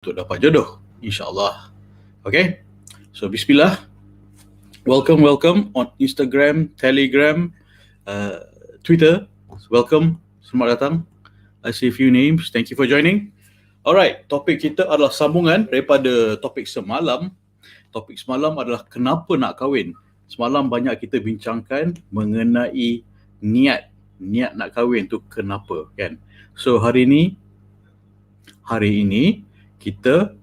untuk dapat jodoh, insyaAllah. Okay, so bismillah. Welcome on Instagram, Telegram, Twitter. Welcome, selamat datang. I see a few names. Thank you for joining. Alright, topik kita adalah sambungan daripada topik semalam. Topik semalam adalah kenapa nak kahwin. Semalam banyak kita bincangkan mengenai niat nak kahwin tu kenapa, kan? So hari ini kita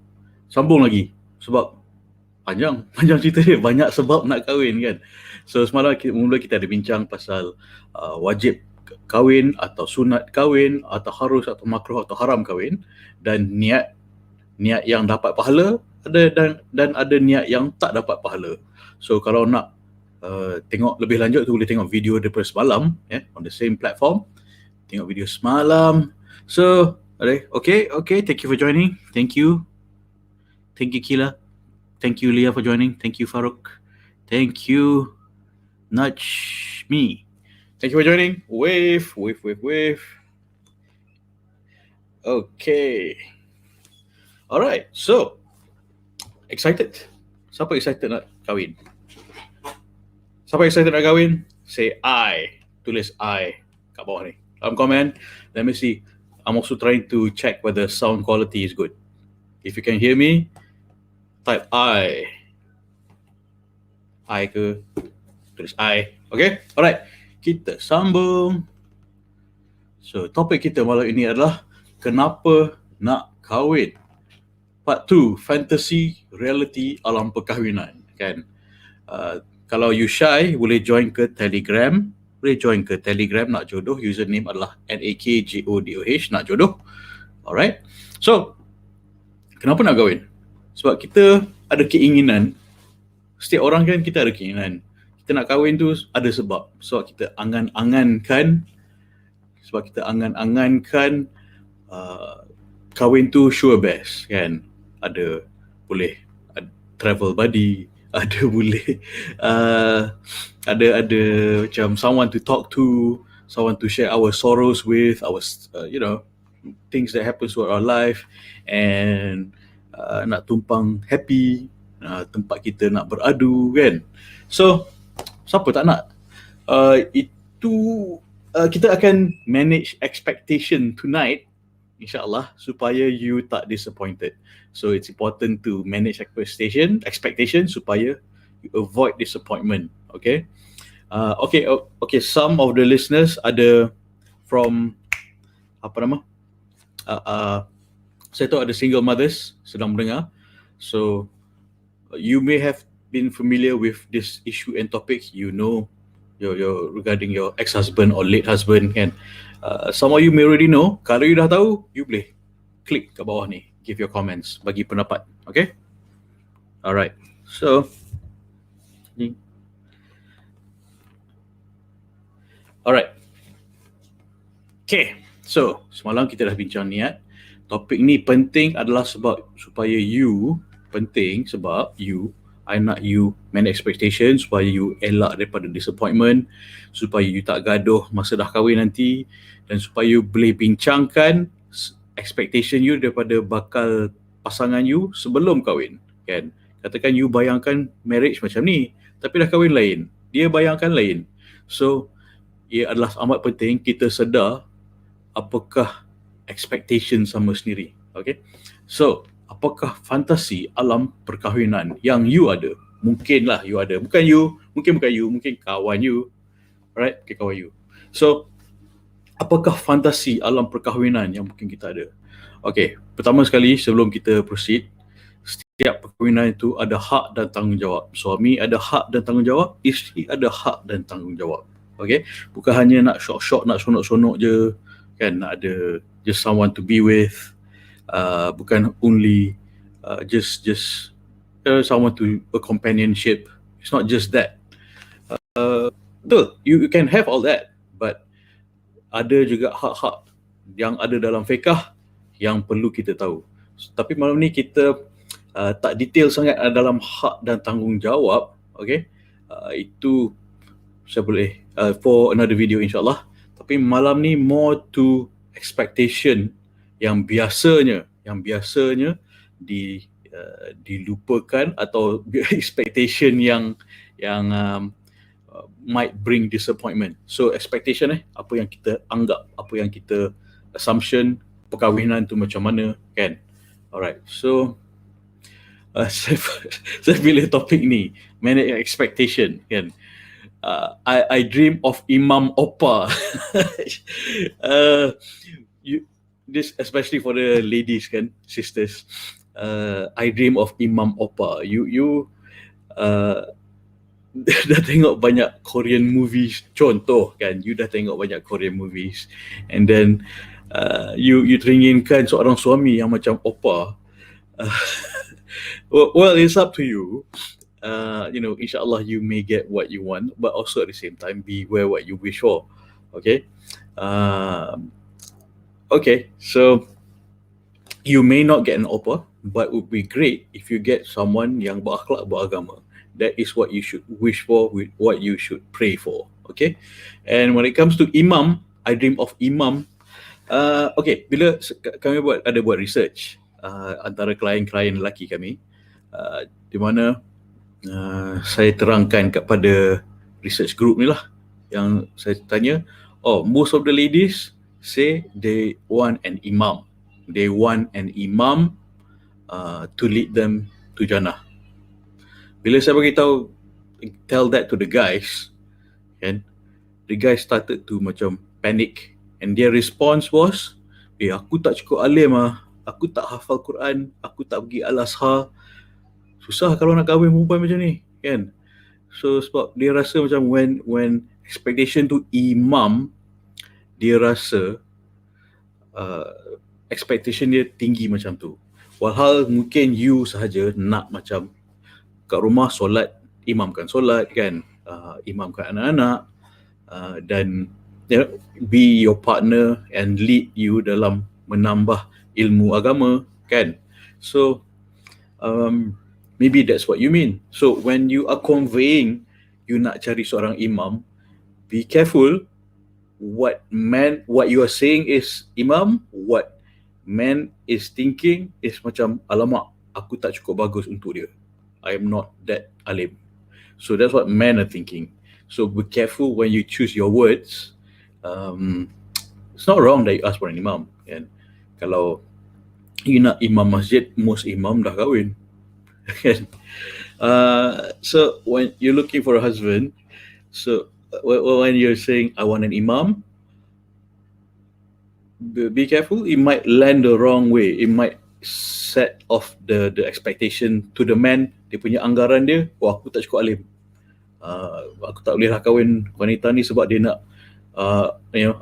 sambung lagi sebab panjang cerita dia, banyak sebab nak kahwin, kan. So semalam kita ada bincang pasal wajib kahwin atau sunat kahwin atau harus atau makruh atau haram kahwin, dan niat yang dapat pahala ada dan ada niat yang tak dapat pahala. So kalau nak tengok lebih lanjut tu boleh tengok video daripada semalam, on the same platform. Tengok video semalam. So okay, thank you for joining. Thank you Kila. Thank you Leah for joining. Thank you Farouk. Thank you Nudge Me. Thank you for joining. Wave. Okay. Alright, so excited. Siapa excited nak kahwin? Siapa excited nak kahwin? Say I. Tulis I kat bawah ni. Dalam komen. Let me see. I'm also trying to check whether sound quality is good. If you can hear me, type I. I ke? Tulis I. Okay? Alright. Kita sambung. So, topik kita malam ini adalah kenapa nak kahwin. Part 2, fantasy, reality, alam perkahwinan, kan? Kalau you shy, boleh join ke Telegram. Nak Jodoh. Username adalah NakJodoh, Nak Jodoh. Alright. So, kenapa nak kahwin? Sebab kita ada keinginan. Setiap orang kan kita ada keinginan. Kita nak kahwin tu ada sebab. Sebab kita angan-angankan kahwin tu sure best, kan? Ada travel buddy, ada macam someone to talk to, someone to share our sorrows with, our things that happens to our life, and nak tumpang happy, tempat kita nak beradu, kan? So siapa tak nak? Kita akan manage expectation tonight, insyaAllah, supaya you tak disappointed. So it's important to manage expectation supaya you avoid disappointment. Okay. Okay. Some of the listeners ada from saya tahu ada single mothers sedang mendengar. So you may have been familiar with this issue and topic. You know, your regarding your ex-husband or late husband, kan? Some of you may already know. Kalau you dah tahu, you boleh klik kat bawah ni, give your comments, bagi pendapat. Okay? Alright. So alright. Okay. So semalam kita dah bincang niat. Topik ni penting adalah sebab I nak you manage expectation supaya you elak daripada disappointment, supaya you tak gaduh masa dah kahwin nanti, dan supaya you boleh bincangkan expectation you daripada bakal pasangan you sebelum kahwin, kan? Katakan you bayangkan marriage macam ni, tapi dah kahwin lain, dia bayangkan lain. So ia adalah amat penting kita sedar apakah expectation sama sendiri. Okay? So apakah fantasi alam perkahwinan yang you ada? Mungkinlah you ada. Mungkin kawan you. Right? Okay, kawan you. So, apakah fantasi alam perkahwinan yang mungkin kita ada? Okay, pertama sekali sebelum kita proceed, setiap perkahwinan itu ada hak dan tanggungjawab. Suami ada hak dan tanggungjawab, isteri ada hak dan tanggungjawab. Okay? Bukan hanya nak syok-syok, nak sonok-sonok je, kan? Nak ada just someone to be with. Bukan only just someone to a companionship. It's not just that. Betul, you can have all that, but ada juga hak-hak yang ada dalam fiqh yang perlu kita tahu. Tapi malam ni kita tak detail sangat dalam hak dan tanggungjawab. Okay, itu saya boleh for another video insyaAllah. Tapi malam ni more to expectation yang biasanya dilupakan, atau expectation yang might bring disappointment. So expectation apa yang kita anggap, apa yang kita assumption perkahwinan tu macam mana, kan? Alright, so saya pilih topik ni, manage expectation, kan? I dream of Imam Opa. This especially for the ladies, kan, sisters. I dream of Imam Opa. You dah tengok banyak Korean movies, contoh, kan, you dah tengok banyak Korean movies, and then you teringinkan seorang suami yang macam Opa. Well, it's up to you. Inshallah you may get what you want, but also at the same time beware what you wish for. Okay. Okay, so you may not get an Opa, but it would be great if you get someone yang berakhlak, beragama. That is what you should wish for, what you should pray for. Okay. And when it comes to Imam, I dream of Imam. Okay, bila kami ada buat research antara klien-klien lelaki kami, di mana saya terangkan kepada research group ni lah, yang saya tanya, most of the ladies say they want an imam. They want an imam to lead them to Jannah. Bila saya beritahu, tell that to the guys, kan, the guys started to macam panic, and their response was, aku tak cukup alim aku tak hafal Quran, aku tak pergi Al-Azhar, susah kalau nak kahwin perempuan macam ni, kan. So sebab dia rasa macam when expectation to imam, dia rasa expectation dia tinggi macam tu. Walhal mungkin you sahaja nak macam kat rumah solat, imamkan solat, kan, imamkan anak-anak, dan be your partner and lead you dalam menambah ilmu agama, kan. So maybe that's what you mean. So when you are conveying you nak cari seorang imam, be careful what you are saying is imam, what man is thinking is macam, alamak, aku tak cukup bagus untuk dia, I am not that alim. So that's what men are thinking. So be careful when you choose your words. It's not wrong that you ask for an imam, kan. Kalau you nak imam masjid, most imam dah kahwin. So when you're looking for a husband, so when you're saying I want an imam, be careful, it might land the wrong way. It might set off the expectation to the man. Dia punya anggaran dia, aku tak cukup alim, aku tak boleh lah kahwin wanita ni sebab dia nak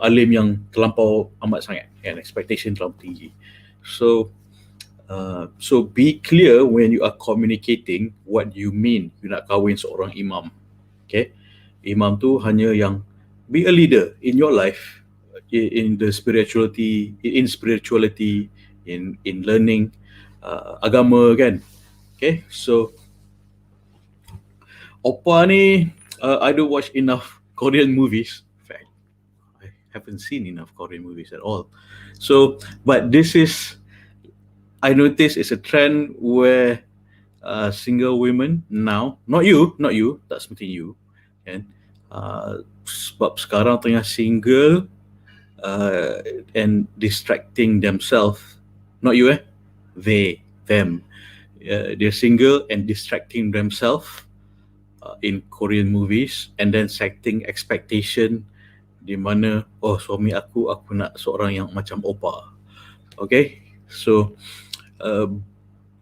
alim yang terlampau amat sangat, kan, expectation terlalu tinggi. So be clear when you are communicating what you mean you nak kahwin seorang imam. Okay, imam tu hanya yang be a leader in your life, in the spirituality, in learning agama, kan. Okay, so Opa ni, I don't watch enough Korean movies. In fact, I haven't seen enough Korean movies at all. So, but this is, I notice it's a trend where single women now, not you, tak seperti you, kan, sebab sekarang tengah single and distracting themselves, not you, them. They're single and distracting themselves in Korean movies, and then setting expectation di mana, suami aku nak seorang yang macam Opa. Okay, so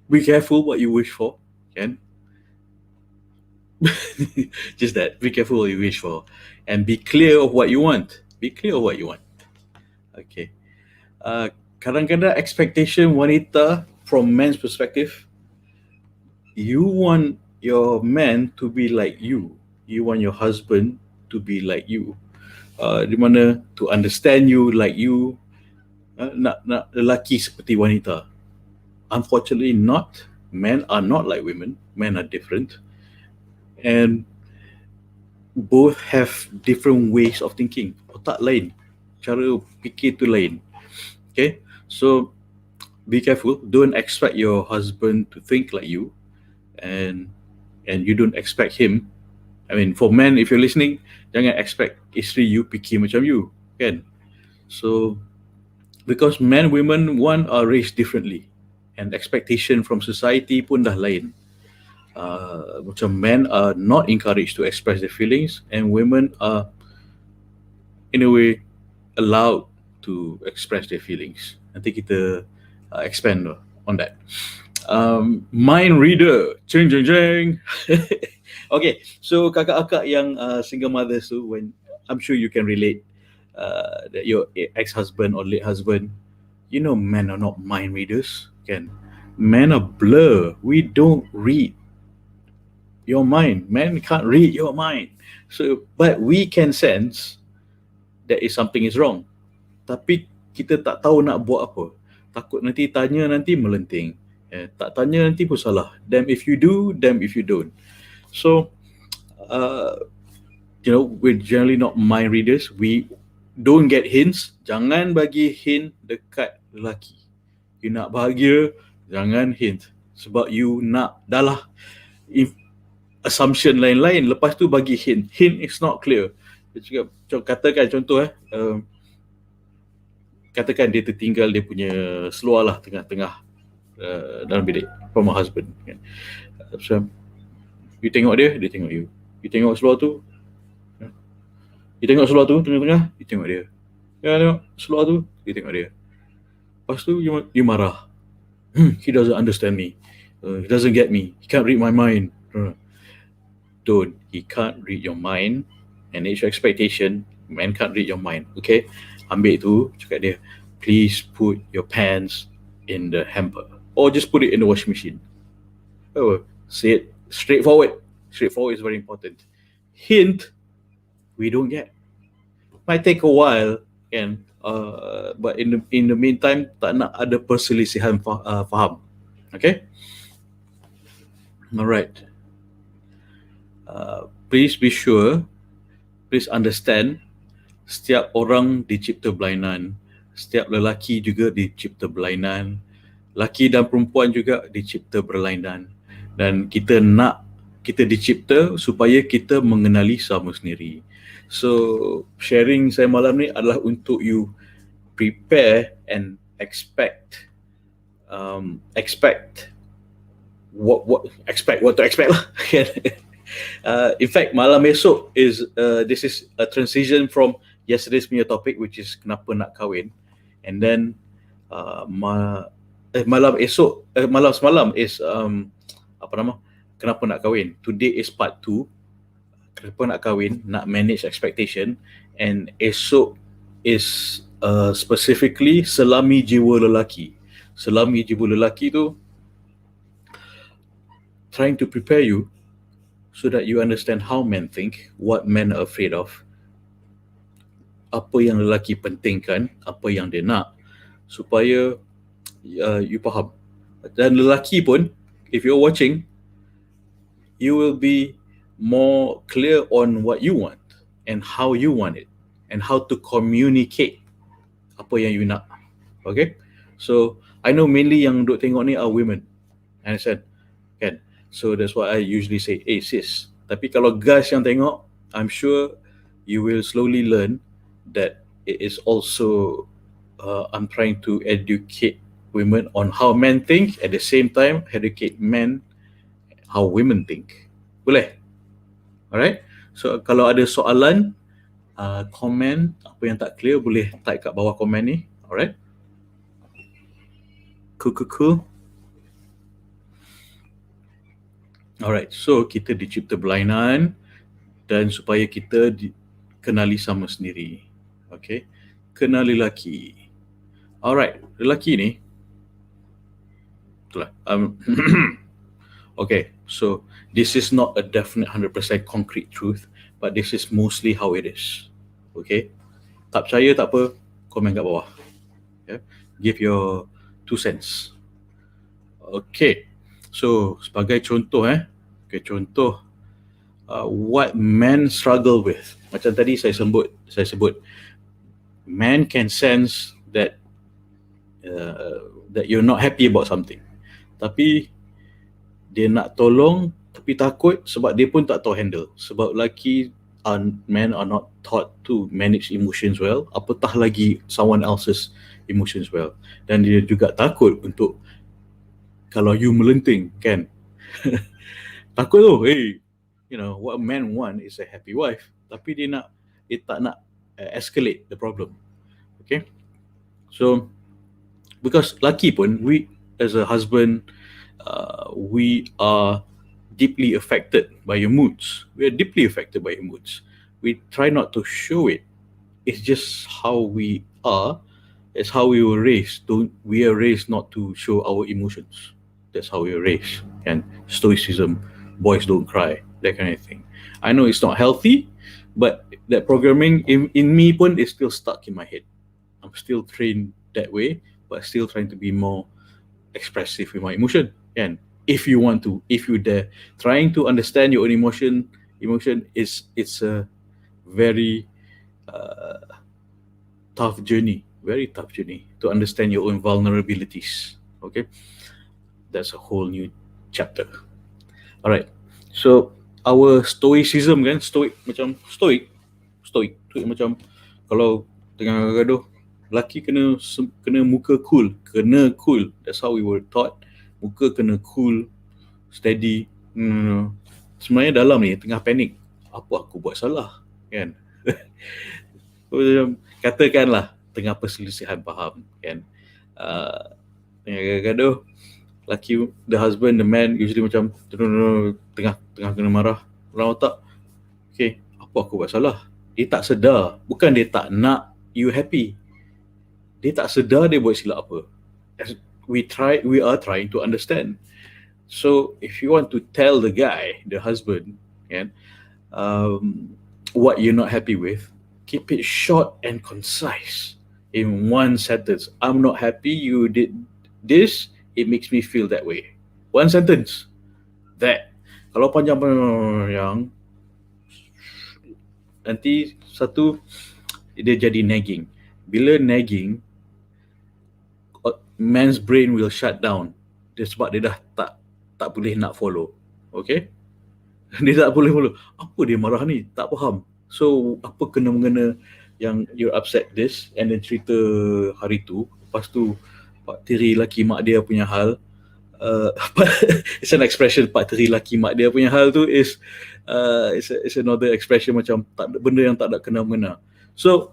be careful what you wish for, kan. Just that, be careful what you wish for, and be clear of what you want. Okay. Kadang-kadang expectation wanita from man's perspective, you want your man to be like you. You want your husband to be like you. Di mana to understand you like you. Nak lelaki seperti wanita. Unfortunately not. Men are not like women. Men are different. And both have different ways of thinking. Otak lain. Cara fikir tu lain. Okay. So be careful. Don't expect your husband to think like you, and you don't expect him. I mean, for men, if you're listening, jangan expect isteri you fikir macam you, kan? So, because men, women, one are raised differently, and expectation from society pun dah lain. Macam men are not encouraged to express their feelings, and women are, in a way, allowed to express their feelings. Nanti kita expand on that. Mind reader, jeng jeng jeng. Okay, so kakak-akak yang single mothers tu, when I'm sure you can relate, that your ex-husband or late husband, men are not mind readers, kan? Men are blur. We don't read your mind. Men can't read your mind. So, but we can sense that is something is wrong. Tapi kita tak tahu nak buat apa. Takut nanti tanya nanti melenting. Tak tanya nanti pun salah. Damn if you do, damn if you don't. So, we're generally not mind readers. We don't get hints. Jangan bagi hint dekat lelaki. You nak bahagia, jangan hint. Sebab you nak dalah assumption lain-lain. Lepas tu bagi hint. Hint is not clear. Katakan contoh katakan dia tertinggal dia punya seluar lah tengah-tengah dalam bilik from my husband, kan? So, you tengok dia tengok you. You tengok seluar tu, tengah-tengah, you tengok dia. Ya, tengok seluar tu, you tengok dia. Lepas tu you marah. He doesn't understand me. He doesn't get me. He can't read my mind. Don't. He can't read your mind. And it's your expectation. Man can't read your mind. Okay? Ambil tu, cakap dia, please put your pants in the hamper. Or just put it in the washing machine. Say it straightforward. Straightforward is very important. Hint, we don't get. Might take a while, kan? But in the meantime, tak nak ada perselisihan faham. Okay? Alright. Please be sure, please understand, setiap orang dicipta berlainan. Setiap lelaki juga dicipta berlainan. Laki dan perempuan juga dicipta berlainan. Dan kita dicipta supaya kita mengenali sama sendiri. So, sharing saya malam ni adalah untuk you prepare and expect what to expect lah. In fact, malam esok this is a transition from yesterday's punya topic, which is kenapa nak kahwin, and then malam semalam is kenapa nak kahwin. Today is part 2, kenapa nak kahwin, nak manage expectation, and esok is specifically selami jiwa lelaki. Selami jiwa lelaki tu trying to prepare you so that you understand how men think, what men are afraid of, apa yang lelaki pentingkan, apa yang dia nak, supaya you faham. Dan lelaki pun, if you're watching, you will be more clear on what you want and how you want it and how to communicate apa yang you nak. Okay? So, I know mainly yang duk tengok ni are women. Understand? Kan? So, that's why I usually say, hey sis. Tapi kalau guys yang tengok, I'm sure you will slowly learn that it is also I'm trying to educate women on how men think, at the same time educate men how women think. Boleh? Alright? So kalau ada soalan, komen, apa yang tak clear boleh type kat bawah komen ni. Alright? Cool. Alright, so kita dicipta berlainan dan supaya kita kenali sama sendiri. Okay? Kenali lelaki. Alright, lelaki ni itulah. Okay, so this is not a definite 100% concrete truth, but this is mostly how it is. Okay? Tak percaya tak apa, komen kat bawah. Okay? Give your 2 cents. Okay. So, sebagai contoh contoh what men struggle with. Macam tadi saya sebut men can sense that that you're not happy about something. Tapi dia nak tolong tapi takut sebab dia pun tak tahu handle. Sebab men are not taught to manage emotions well, apatah lagi someone else's emotions well. Dan dia juga takut untuk kalau you melenting kan. Takut tu, what a man want is a happy wife. Tapi dia tak nak escalate the problem. Okay? So, because laki pun, we as a husband, we are deeply affected by your moods. We are deeply affected by your moods. We try not to show it. It's just how we are. It's how we were raised. We are raised not to show our emotions. That's how we were raised. And stoicism, boys don't cry, that kind of thing. I know it's not healthy, but that programming in me pun is still stuck in my head. I'm still trained that way, but still trying to be more expressive with my emotion. And if you're there, trying to understand your own emotion it's a very tough journey to understand your own vulnerabilities. Okay, that's a whole new chapter. Alright, so our stoicism kan, stoic macam kalau tengah gaduh, lelaki kena muka cool. That's how we were taught. Muka kena cool, steady. Sebenarnya dalam ni tengah panik. Apa aku buat salah kan? Katakanlah tengah perselisihan faham kan. Tengah gaduh, laki, the husband, the man usually macam tengah kena marah, dalam otak, okay, apa aku buat salah? Dia tak sedar, bukan dia tak nak you happy. Dia tak sedar dia buat silap apa. We are trying to understand. So if you want to tell the guy, the husband, what you're not happy with, keep it short and concise in one sentence. I'm not happy you did this, it makes me feel that way. One sentence. That. Kalau panjang nanti dia jadi nagging. Bila nagging, man's brain will shut down. Sebab dia dah tak boleh nak follow. Okay? Dia tak boleh follow. Apa dia marah ni? Tak faham. So, apa kena-mengena yang you're upset this, and then cerita hari tu, lepas tu pak tiri laki mak dia punya hal, it's an expression, pak tiri laki mak dia punya hal tu is it's another expression macam benda yang tak ada kena-mengena. So,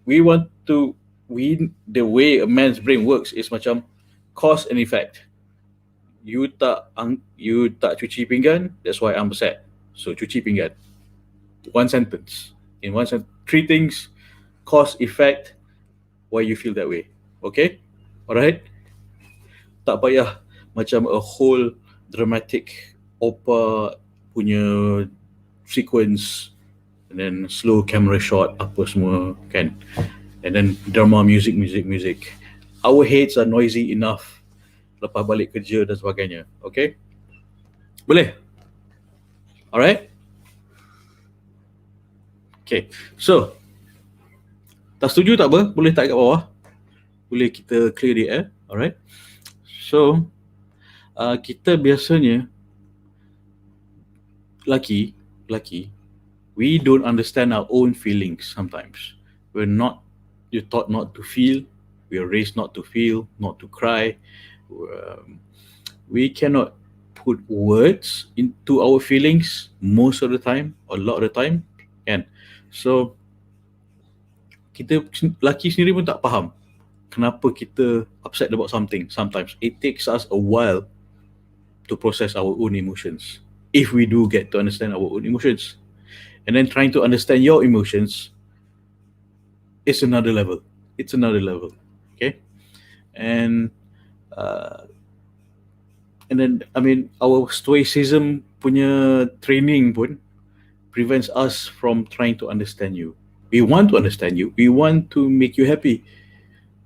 the way a man's brain works is macam cause and effect. You tak cuci pinggan, that's why I'm upset. So cuci pinggan. One sentence. In one sentence, 3 things, cause, effect, why you feel that way. Okay? Alright? Tak payah macam a whole dramatic opera punya sequence, and then slow camera shot, apa semua kan. And then drama, music. Our heads are noisy enough lepas balik kerja dan sebagainya. Okay? Boleh? Alright? Okay. So, tak setuju tak apa? Boleh type kat bawah. Boleh kita clear the air. Alright? So, kita biasanya laki, we don't understand our own feelings sometimes. You're taught not to feel. We are raised not to feel, not to cry. We cannot put words into our feelings most of the time, or a lot of the time. Kan? So, kita laki sendiri pun tak faham kenapa kita upset about something. Sometimes it takes us a while to process our own emotions, if we do get to understand our own emotions. And then trying to understand your emotions, it's another level. Okay? And then, our stoicism punya training pun prevents us from trying to understand you. We want to understand you. We want to make you happy.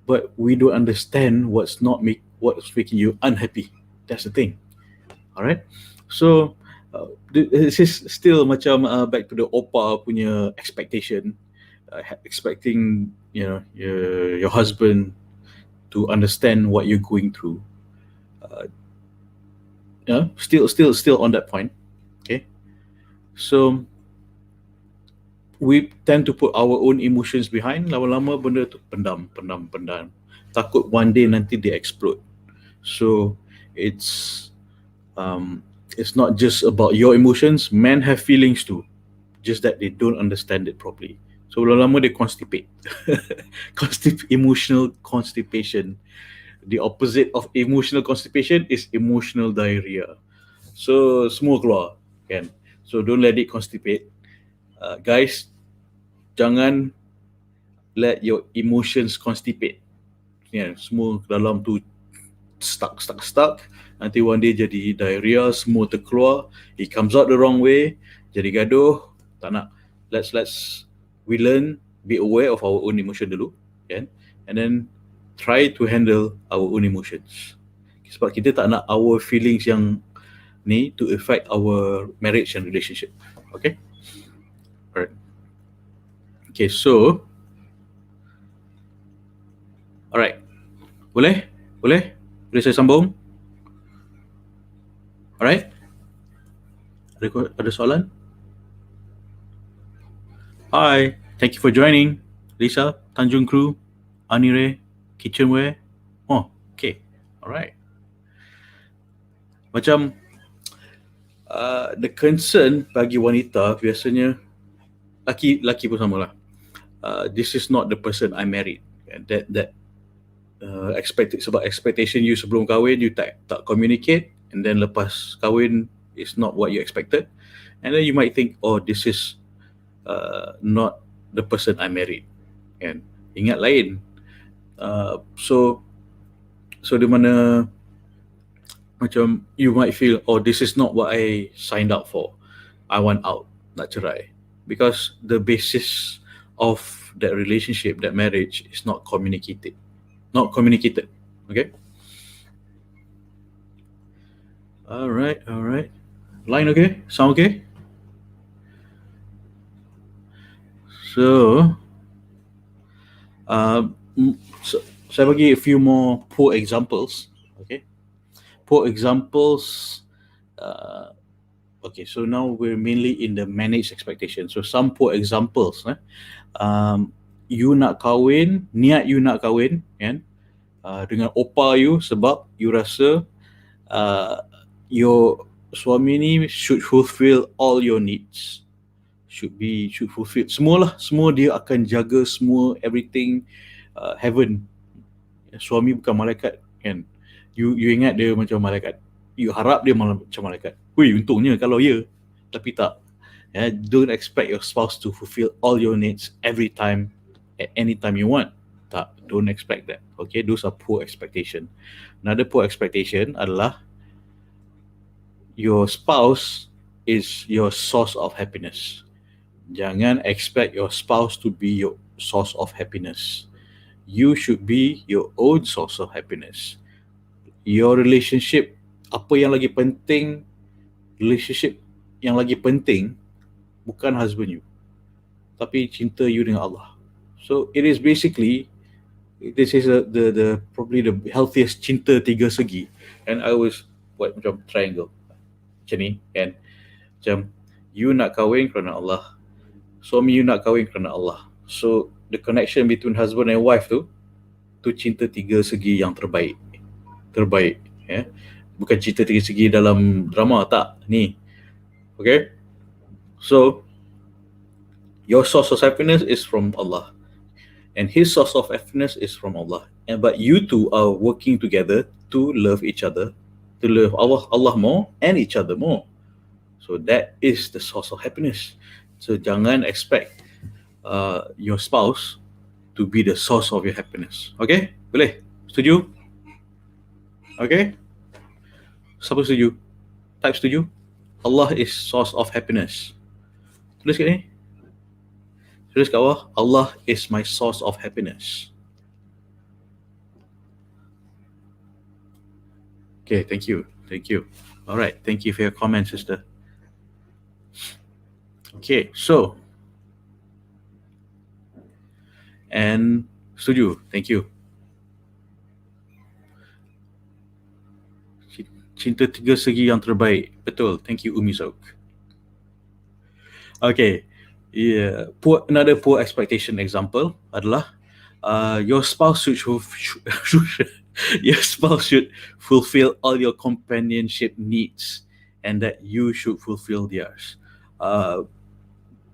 But we don't understand what's making you unhappy. That's the thing. Alright? So, this is still macam back to the opa punya expectation. Expecting your husband to understand what you're going through. Still on that point. Okay, so we tend to put our own emotions behind. Lama-lama benda tu pendam. Takut one day nanti they explode. So it's not just about your emotions. Men have feelings too, just that they don't understand it properly. So lama-lama they constipate. Emotional constipation. The opposite of emotional constipation is emotional diarrhea. So semua keluar, kan? So don't let it constipate. Guys, jangan let your emotions constipate. Semua dalam tu stuck. Nanti one day jadi diarrhea, semua terkeluar. It comes out the wrong way, jadi gaduh. Tak nak. Let's we learn, be aware of our own emotion dulu, kan? And then try to handle our own emotions. Sebab kita tak nak our feelings yang ni to affect our marriage and relationship. Okay? Alright. Okay, so alright. Boleh saya sambung? Alright. Ada soalan? Hi, thank you for joining. Lisa, Tanjung Crew, Anire, Kitchenware. Oh, okay. Alright. Macam the concern bagi wanita biasanya, laki pun samalah. This is not the person I married. That sebab expectation you sebelum kahwin you tak communicate, and then lepas kahwin is not what you expected, and then you might think, oh, this is not the person I married, kan? Ingat lain. So di mana macam you might feel, oh, this is not what I signed up for. I want out, nak cerai, because the basis of that relationship, that marriage is not communicated. Okay. All right. Line okay? Sound okay? So, saya bagi a few more poor examples. Okay. Poor examples. Okay, so now we're mainly in the managed expectation. So some poor examples. You nak kahwin, niat you nak kahwin, kan? Dengan opa you sebab you rasa your suami ni should fulfill all your needs. Should fulfill semua dia akan jaga semua, everything, heaven. Suami bukan malaikat, kan? You ingat dia macam malaikat. You harap dia macam malaikat. Untungnya kalau tapi tak. Don't expect your spouse to fulfill all your needs every time, at any time you want. Tak, don't expect that. Okay, those are poor expectation. Another poor expectation adalah your spouse is your source of happiness. Jangan expect your spouse to be your source of happiness. You should be your own source of happiness. Your relationship, apa yang lagi penting, relationship yang lagi penting bukan husband you, tapi cinta you dengan Allah. So it is basically, this is the probably the healthiest cinta tiga segi. And I always buat macam triangle macam ni, kan? Macam you nak kahwin kerana Allah, suami you nak kahwin kerana Allah. So the connection between husband and wife tu cinta tiga segi yang terbaik, ya. Bukan cinta tiga segi dalam drama, tak. Ni, okay. So your source of happiness is from Allah, and his source of happiness is from Allah. But you two are working together to love each other, to love Allah more and each other more. So that is the source of happiness. So jangan expect your spouse to be the source of your happiness. Okay? Boleh? Setuju? Okay? Siapa setuju? Type setuju. Allah is source of happiness. Tulis kat ni. Tulis kat bawah, Allah is my source of happiness. Okay, thank you. All right, thank you for your comment, sister. Okay, so, and setuju, thank you. cinta tiga segi yang terbaik. Betul. Thank you, Umi Zauk. Okay. Yeah. Another poor expectation example adalah your spouse should your spouse should fulfill all your companionship needs and that you should fulfill theirs.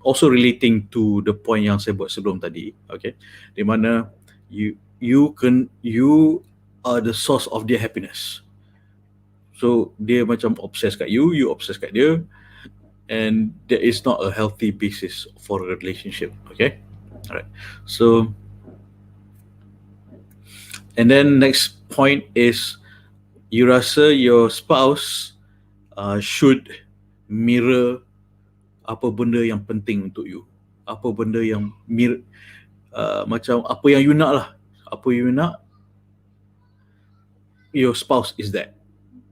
Also relating to the point yang saya buat sebelum tadi, okay, di mana you are the source of their happiness. So dia macam obsessed kat you obsessed kat dia, and there is not a healthy basis for a relationship. Okay, alright. So, and then next point is you rasa your spouse should mirror apa benda yang penting untuk you, apa benda yang macam apa yang you nak lah, apa you nak, your spouse is that,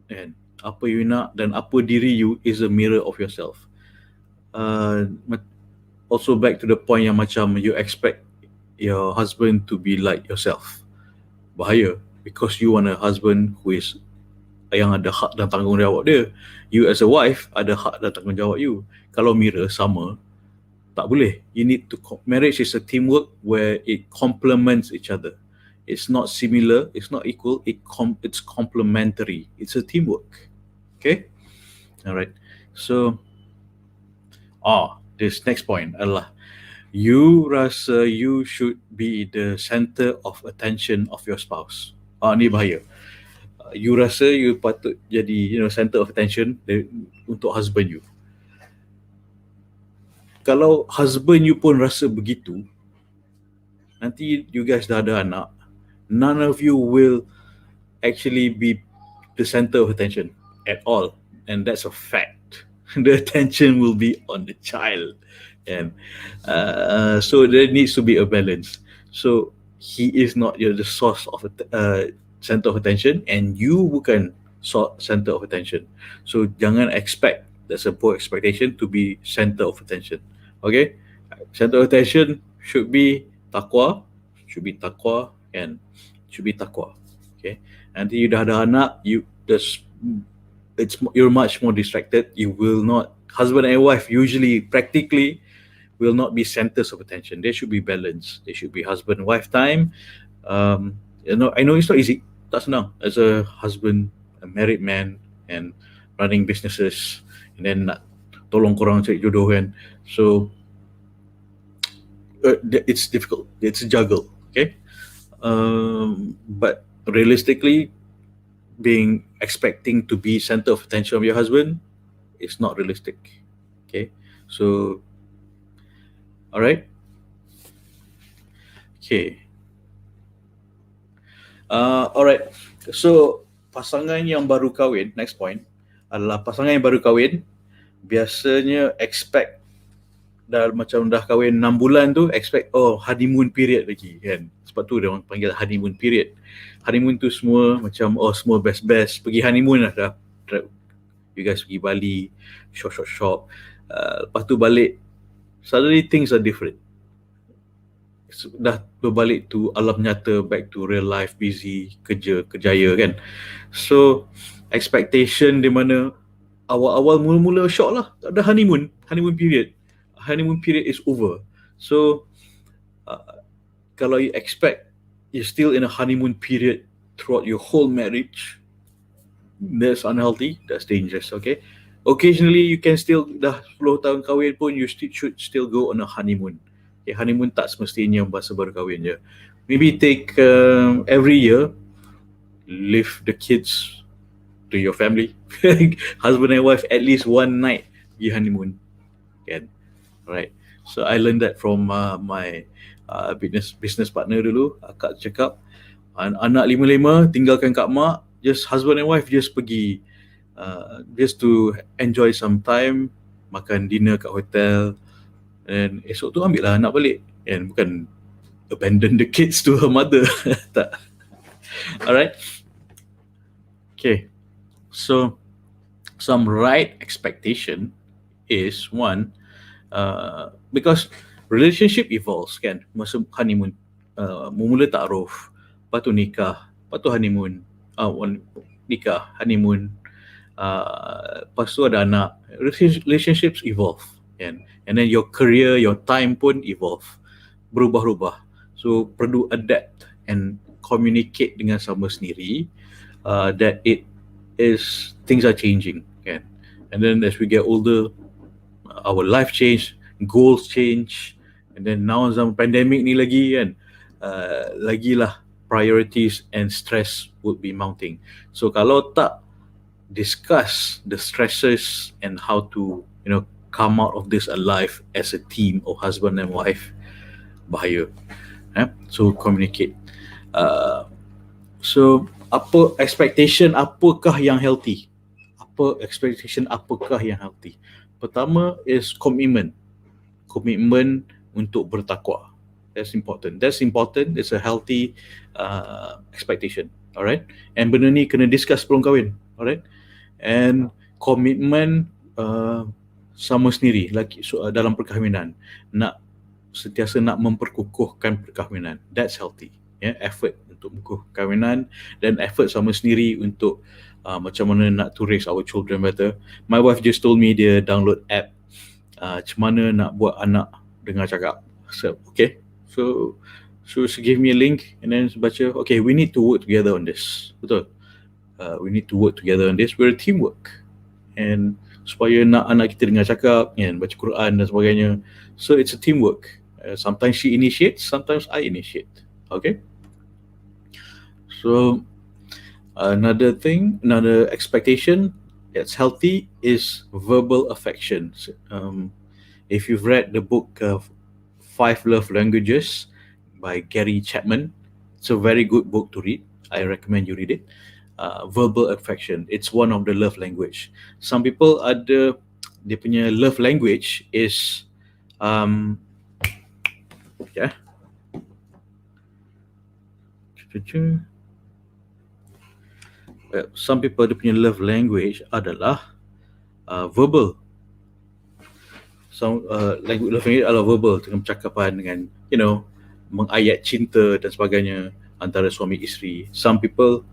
and apa you nak dan apa diri you is a mirror of yourself. Also back to the point yang macam you expect your husband to be like yourself, bahaya, because you want a husband who is yang ada hak dan tanggungjawab dia. You as a wife ada hak dan tanggungjawab you. Kalau mirror sama, tak boleh. You need to, marriage is a teamwork where it complements each other. It's not similar, it's not equal, it's complementary. It's a teamwork. Okay? Alright. So, this next point adalah you rasa you should be the center of attention of your spouse. Ni bahaya. You rasa you patut jadi center of attention untuk husband you. Kalau husband you pun rasa begitu, nanti you guys dah ada anak, none of you will actually be the center of attention at all, and that's a fact. The attention will be on the child, and so there needs to be a balance. So he is not the source of center of attention, and you bukan center of attention. So jangan expect, that's a poor expectation, to be center of attention. Okay, center of attention should be takwa, and should be takwa. Okay, nanti you dah ada anak, you're much more distracted. You will not, husband and wife usually practically will not be centers of attention. There should be balance. There should be husband and wife time. I know it's not easy, tak senang as a husband, a married man, and running businesses, and then nak tolong korang cari jodoh kan. So it's difficult. It's a juggle. Okay, but realistically, expecting to be center of attention of your husband is not realistic. Okay, so alright. Okay. Alright. So pasangan yang baru kahwin, next point adalah pasangan yang baru kahwin biasanya expect macam dah kahwin 6 bulan tu, expect honeymoon period lagi kan. Sebab tu dia orang panggil honeymoon period. Honeymoon tu semua macam semua best pergi honeymoon lah dah. You guys pergi Bali, shop. Lepas tu balik, suddenly things are different. Dah berbalik to alam nyata, back to real life, busy, kerjaya kan. So expectation di mana awal-awal mula-mula shock lah, tak ada honeymoon period. Honeymoon period is over. So kalau you expect you're still in a honeymoon period throughout your whole marriage, that's unhealthy, that's dangerous. Okay, occasionally you can still, dah 10 tahun kahwin pun, you should still go on a honeymoon. Okay, honeymoon tak semestinya bahasa baru kahwin je. Maybe take every year, leave the kids to your family. Husband and wife at least one night pergi honeymoon kan. Right. So I learned that from my business partner dulu. Akak cakap anak 5 tinggalkan kat mak, just husband and wife just pergi just to enjoy some time, makan dinner kat hotel, and esok tu ambil lah anak balik, and bukan abandon the kids to her mother. Tak. Alright. Okay. So some right expectation is one, because relationship evolves kan. Masa honeymoon, mula ta'aruf, lepas tu nikah, lepas tu honeymoon, nikah, honeymoon, Lepas tu ada anak. Relationships evolve, kan? And then your career, your time pun evolve, berubah-ubah. So perlu adapt and communicate dengan sama sendiri, that it is, things are changing, kan? And then as we get older, our life change, goals change, and then now zaman pandemic ni lagi, kan, lagilah priorities and stress would be mounting. So kalau tak discuss the stresses and how to, come out of this alive as a team or husband and wife, bahaya. So communicate. So apa expectation, apakah yang healthy? Apakah yang healthy? Pertama is commitment untuk bertakwa. That's important. It's a healthy expectation. Alright. And benda ni kena discuss sebelum kahwin. Alright. And komitmen sama sendiri lagi dalam perkahwinan, sentiasa nak memperkukuhkan perkahwinan. That's healthy. Effort untuk mengukuh kahwinan dan effort sama sendiri untuk macam mana nak to raise our children better. My wife just told me dia download app macam mana nak buat anak dengar cakap. So okay, so she gave me a link and then baca, okay, we need to work together on this. Betul. We need to work together on this. We're a teamwork. And supaya nak anak kita dengar cakap, baca Quran dan sebagainya. So it's a teamwork. Sometimes she initiates, sometimes I initiate. Okay. So another expectation that's healthy is verbal affection. If you've read the book of 5 Love Languages by Gary Chapman, it's a very good book to read. I recommend you read it. Verbal affection, it's one of the love language. Some people ada dia punya love language is some people dia punya love language adalah verbal. Some love language adalah verbal, dengan percakapan, dengan mengayat cinta dan sebagainya antara suami isteri. Some people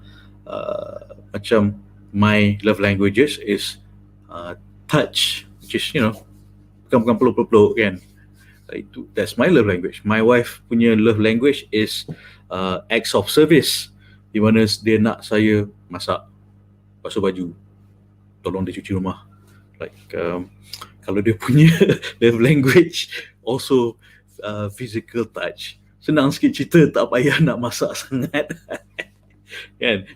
macam my love languages is touch, which is bukan peluk-peluk, kan. Itu, that's my love language. My wife punya love language is acts of service, di mana dia nak saya masak, basuh baju, tolong dia cuci rumah. Like kalau dia punya love language also physical touch, senang sikit cerita, tak payah nak masak sangat.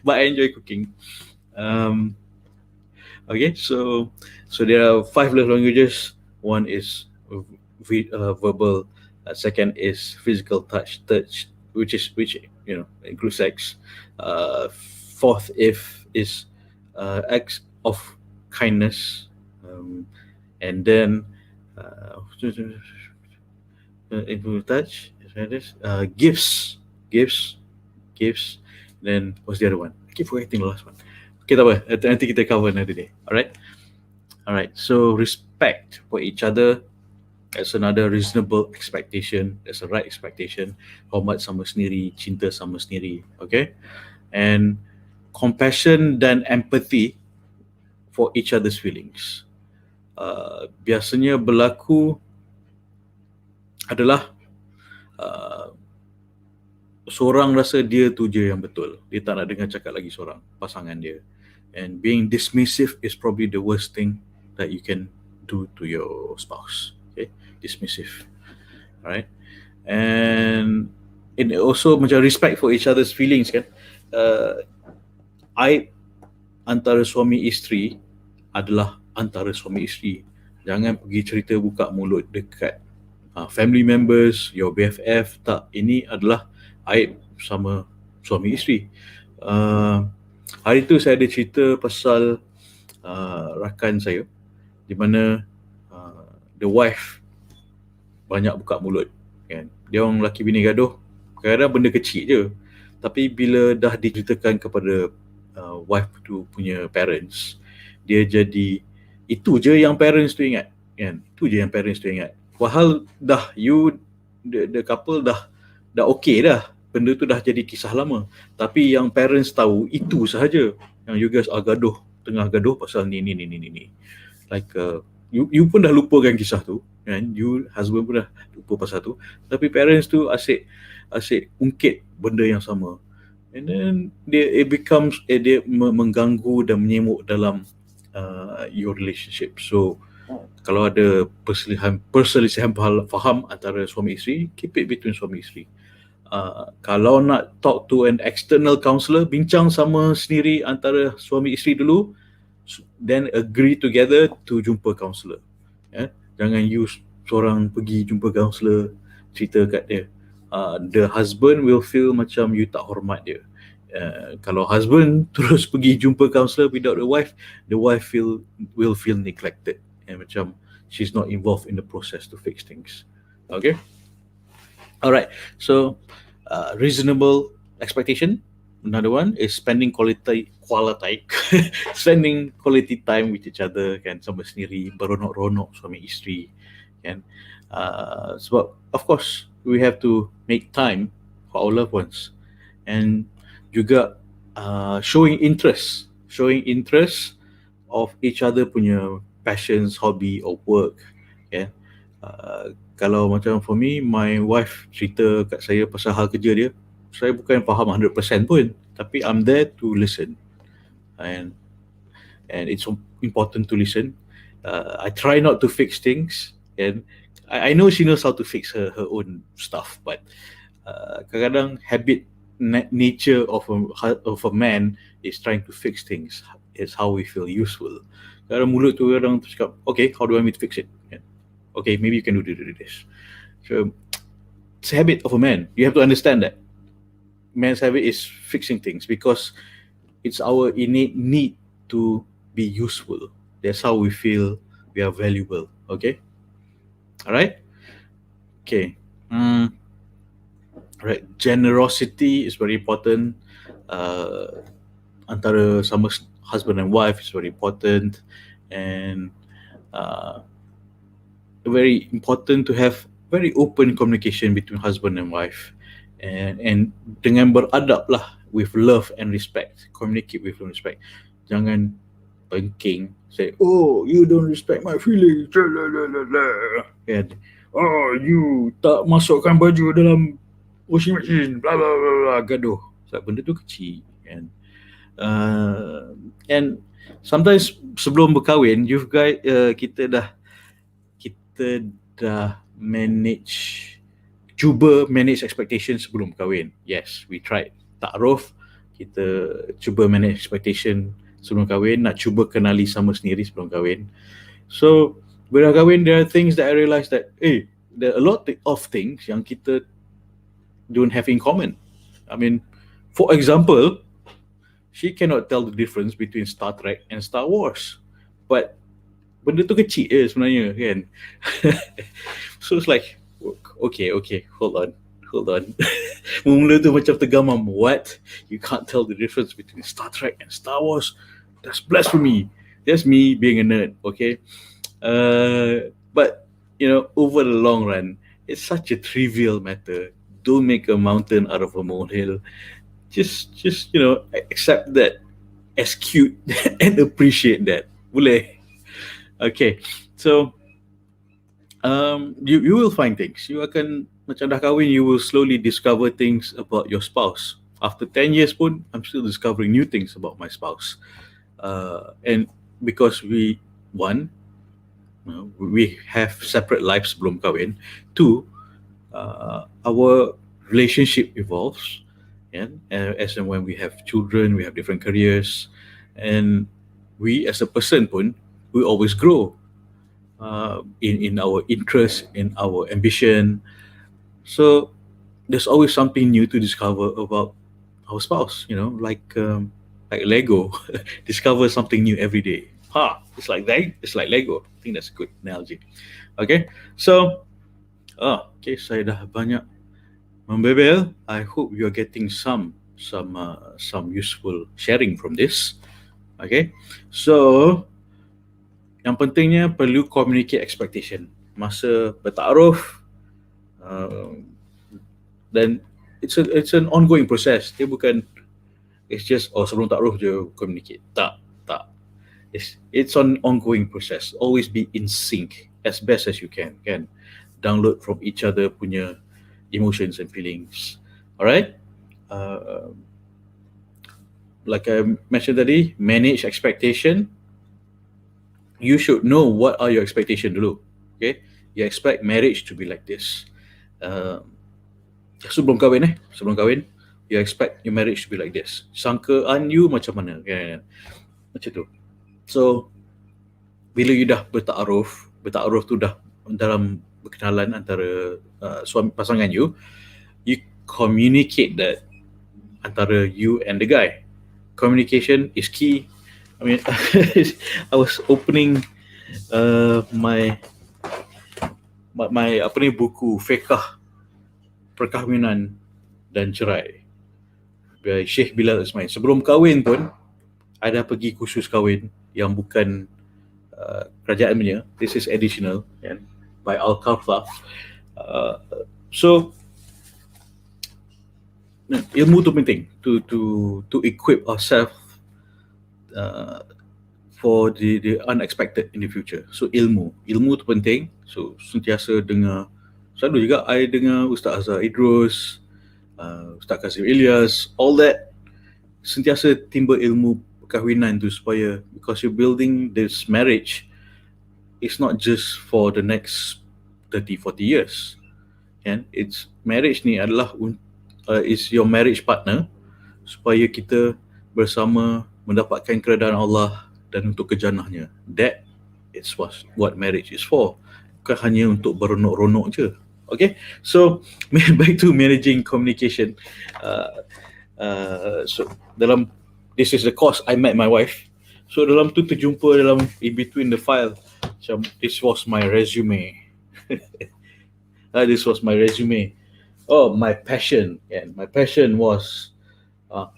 But I enjoy cooking. Okay, so there are 5 love languages. One is verbal. Second is physical touch, which includes sex. Fourth is acts of kindness, and then include touch. Gifts. Then what's the other one? I keep forgetting the last one. Okay, tak apa. Nanti kita cover another day. Alright. So respect for each other. That's another reasonable expectation. That's a right expectation. Hormat sama sendiri, cinta sama sendiri. Okay. And compassion dan empathy for each other's feelings. Biasanya berlaku adalah seorang rasa dia tu je yang betul. Dia tak nak dengar cakap lagi seorang, pasangan dia. And being dismissive is probably the worst thing that you can do to your spouse. Okay, dismissive. Alright. And also macam respect for each other's feelings, kan. Aib antara suami isteri adalah antara suami isteri. Jangan pergi cerita buka mulut dekat family members, your BFF. Tak, ini adalah aib sama suami isteri. Hari tu saya ada cerita pasal rakan saya, di mana the wife banyak buka mulut, kan. Dia orang lelaki bini gaduh, kadang-kadang benda kecil je, tapi bila dah diceritakan kepada wife tu punya parents, dia jadi itu je yang parents tu ingat, kan. Itu je yang parents tu ingat. Padahal dah the couple dah okey dah. Benda tu dah jadi kisah lama. Tapi yang parents tahu itu sahaja. Yang you guys gaduh tengah gaduh pasal ni. Like you pun dah lupakan kisah tu kan, you husband pun dah lupa pasal tu, tapi parents tu asyik ungkit benda yang sama, and then dia mengganggu dan menyemuk dalam your relationship. So kalau ada perselisihan faham antara suami isteri, keep it between suami isteri. Kalau nak talk to an external counselor, bincang sama sendiri antara suami isteri dulu, then agree together to jumpa counselor. Jangan you seorang pergi jumpa counselor, cerita kat dia. The husband will feel macam you tak hormat dia. Kalau husband terus pergi jumpa counselor without the wife will feel neglected, and macam she's not involved in the process to fix things. Okay. Alright, so reasonable expectation. Another one is spending quality spending quality time with each other kan, sama sendiri, beronok-ronok suami isteri kan. Sebab of course we have to make time for our loved ones, and juga showing interest of each other punya passions, hobby or work kan. Kalau macam for me, my wife cerita kat saya pasal hal kerja dia, saya bukan faham 100% pun, tapi I'm there to listen, and it's important to listen. I try not to fix things, and I know she knows how to fix her own stuff, but kadang-kadang habit nature of a man is trying to fix things. It's how we feel useful. Kadang mulut tu kadang cakap, okay, how do I want me to fix it? Okay, maybe you can do this. So it's a habit of a man. You have to understand that man's habit is fixing things because it's our innate need to be useful. That's how we feel we are valuable. Okay. All right. Okay. Right. Generosity is very important. Antara sama husband and wife is very important, and very important to have very open communication between husband and wife, and dengan beradab lah, with love and respect. Communicate with respect. Jangan bengking, say, oh, you don't respect my feelings, and oh, you tak masukkan baju dalam washing machine, blah blah blah, blah, gaduh. Sebab benda tu kecil kan. And sometimes sebelum berkahwin, kita dah cuba manage expectations sebelum kahwin. Yes, we tried. Ta'aruf, kita cuba manage expectation sebelum kahwin, nak cuba kenali sama sendiri sebelum kahwin. So, bila kahwin, there are things that I realised that, there are a lot of things yang kita don't have in common. I mean, for example, she cannot tell the difference between Star Trek and Star Wars. But benda tu kecil sebenarnya kan. So it's like, okay, hold on. Mula tu macam tergamam. What? You can't tell the difference between Star Trek and Star Wars? That's blasphemy. That's me being a nerd, okay? But, over the long run, it's such a trivial matter. Don't make a mountain out of a molehill. Just accept that as cute and appreciate that. Boleh? Okay, so you will find things. You akan, macam dah kahwin, you will slowly discover things about your spouse. After 10 years pun, I'm still discovering new things about my spouse. And because we have separate lives sebelum kahwin. 2, our relationship evolves. And as and when we have children, we have different careers, and we as a person pun, we always grow in our interest, in our ambition. So there's always something new to discover about our spouse, like Lego. Discover something new every day. It's like that. It's like Lego. I think that's a good analogy. Okay, so saya dah banyak membebel. I hope you're getting some useful sharing from this. Okay, so yang pentingnya perlu communicate expectation masa bertaaruf, dan it's an ongoing process. Dia bukan it's just sebelum taaruf je communicate. Tak. It's an ongoing process. Always be in sync as best as you can. Download from each other punya emotions and feelings. Alright? Uh, like I mentioned tadi, manage expectation. You should know what are your expectation dulu. Okay? You expect marriage to be like this. Sebelum kahwin, you expect your marriage to be like this. Sangkaan you macam mana, kan? Macam tu. So, bila you dah bertaaruf tu dah dalam berkenalan antara suami pasangan you communicate that antara you and the guy. Communication is key. I mean, I was opening my buku fiqh perkahwinan dan cerai by Syekh Bilal Ismail. Sebelum kahwin pun ada pergi kursus kahwin yang bukan kerajaan punya. This is additional, by Al-Kaflah. So ilmu tu penting to equip ourselves for the unexpected in the future. So ilmu tu penting. So sentiasa dengar, selalu juga I dengar Ustaz Azhar Idrus, Ustaz Kazim Ilyas, all that, sentiasa timba ilmu perkahwinan tu supaya, because you're building this marriage, it's not just for the next 30-40 years. It's marriage ni adalah is your marriage partner supaya kita bersama mendapatkan keredaan Allah dan untuk kejannahnya. That is what marriage is for. Bukan hanya untuk beronok-ronok je. Okay, so back to managing communication. So this is the course I met my wife. So dalam tu terjumpa dalam in between the file, macam this was my resume. This was my resume. Oh, my passion. My passion was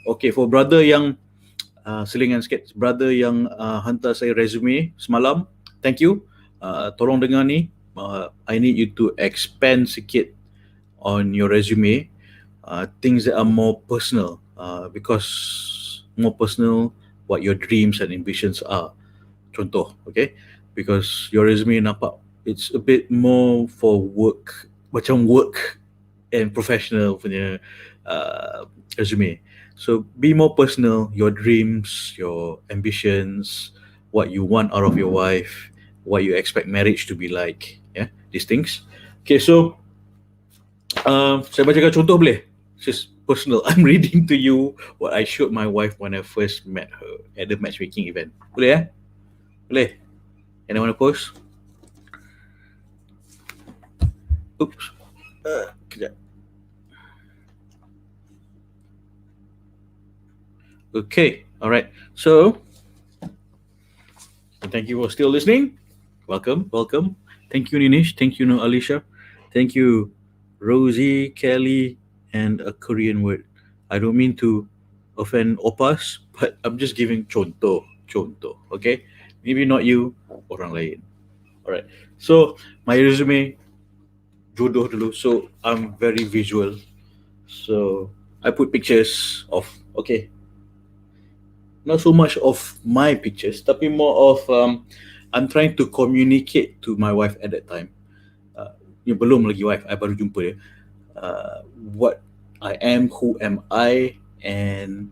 okay, for brother yang selingan sikit, brother yang hantar saya resume semalam, thank you. Tolong dengar ni, I need you to expand sikit on your resume, things that are more personal, because more personal what your dreams and ambitions are. Contoh, okay, because your resume nampak it's a bit more for work, macam work and professional punya resume. So be more personal, your dreams, your ambitions, what you want out of your wife, what you expect marriage to be like, these things. Okay, so saya bacakan contoh boleh? This is personal. I'm reading to you what I showed my wife when I first met her at the matchmaking event. Boleh? Boleh? Anyone post? Oops. Kejap. Okay, all right. So, thank you for still listening. Welcome. Thank you, Ninish. Thank you, Alicia. Thank you, Rosie, Kelly, and a Korean word. I don't mean to offend opas, but I'm just giving contoh. Okay, maybe not you, orang lain. All right. So my resume, jodoh dulu. So I'm very visual. So I put pictures of, okay, not so much of my pictures, tapi more of I'm trying to communicate to my wife at that time. Belum lagi wife, I baru jumpa dia. What I am, who am I, and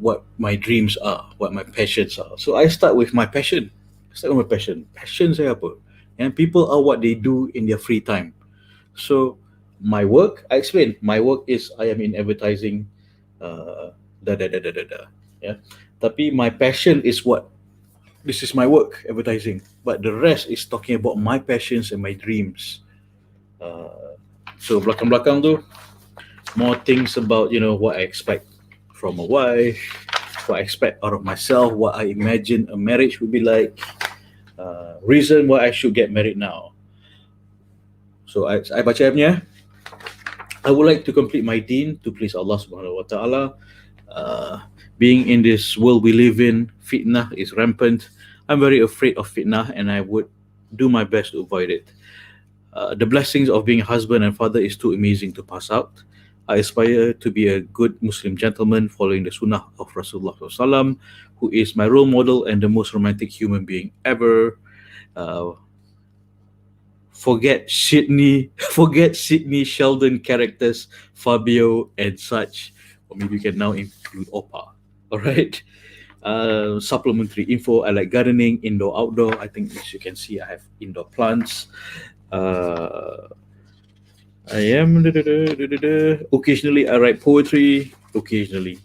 what my dreams are, what my passions are. So I start with my passion. Passion saya apa? And people are what they do in their free time. So my work, I explain. My work is I am in advertising. Tapi my passion is what? This is my work, advertising. But the rest is talking about my passions and my dreams. So belakang-belakang tu, more things about, what I expect from a wife, what I expect out of myself, what I imagine a marriage would be like, reason why I should get married now. So I baca punya. I would like to complete my deen to please Allah subhanahu wa ta'ala. Being in this world we live in, fitnah is rampant. I'm very afraid of fitnah and I would do my best to avoid it. The blessings of being a husband and father is too amazing to pass out. I aspire to be a good Muslim gentleman following the sunnah of Rasulullah SAW, who is my role model and the most romantic human being ever. Uh, forget Sydney Sheldon characters, Fabio and such. Or maybe you can now include Opa. All right. Supplementary info. I like gardening, indoor, outdoor. I think as you can see, I have indoor plants. I am occasionally I write poetry. Occasionally,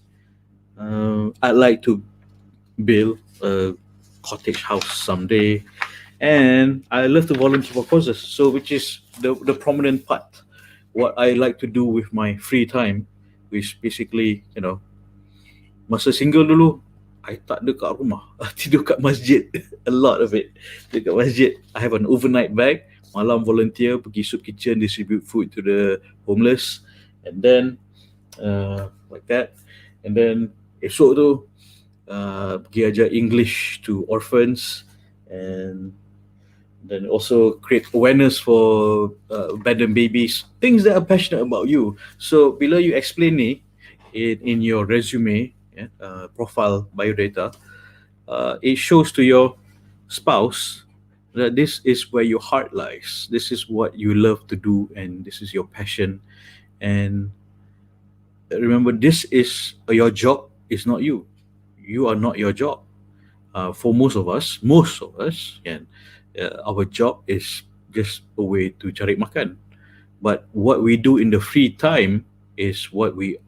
I'd like to build a cottage house someday, and I love to volunteer for causes. So, which is the prominent part. What I like to do with my free time, which basically, masa single dulu, I tak ada kat rumah. Tidur kat masjid. A lot of it. Tidur kat masjid. I have an overnight bag. Malam volunteer, pergi soup kitchen, distribute food to the homeless. And then, like that. And then, esok tu, pergi ajar English to orphans. And then also create awareness for abandoned babies. Things that are passionate about you. So, bila you explain ni, in your resume, profile biodata, it shows to your spouse that this is where your heart lies. This is what you love to do, and this is your passion. And remember, this is your job. Is not you. You are not your job. For most of us, and our job is just a way to cari makan. But what we do in the free time is what we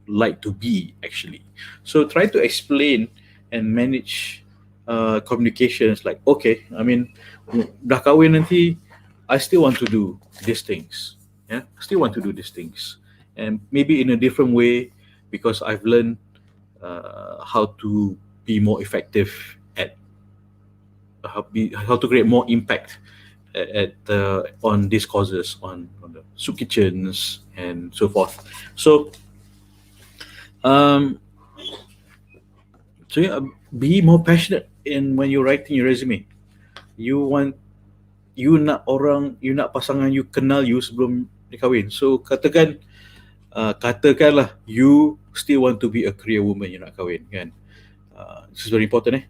like to be, actually. So try to explain and manage communications like, okay, I mean, dah kahwin nanti, I still want to do these things. Yeah, still want to do these things. And maybe in a different way, because I've learned how to be more effective at how to create more impact at on these causes, on the soup kitchens and so forth. So yeah, be more passionate in when you're writing your resume. You nak pasangan you kenal you sebelum dia kahwin. So katakanlah you still want to be a career woman, you nak kahwin kan. This is very important.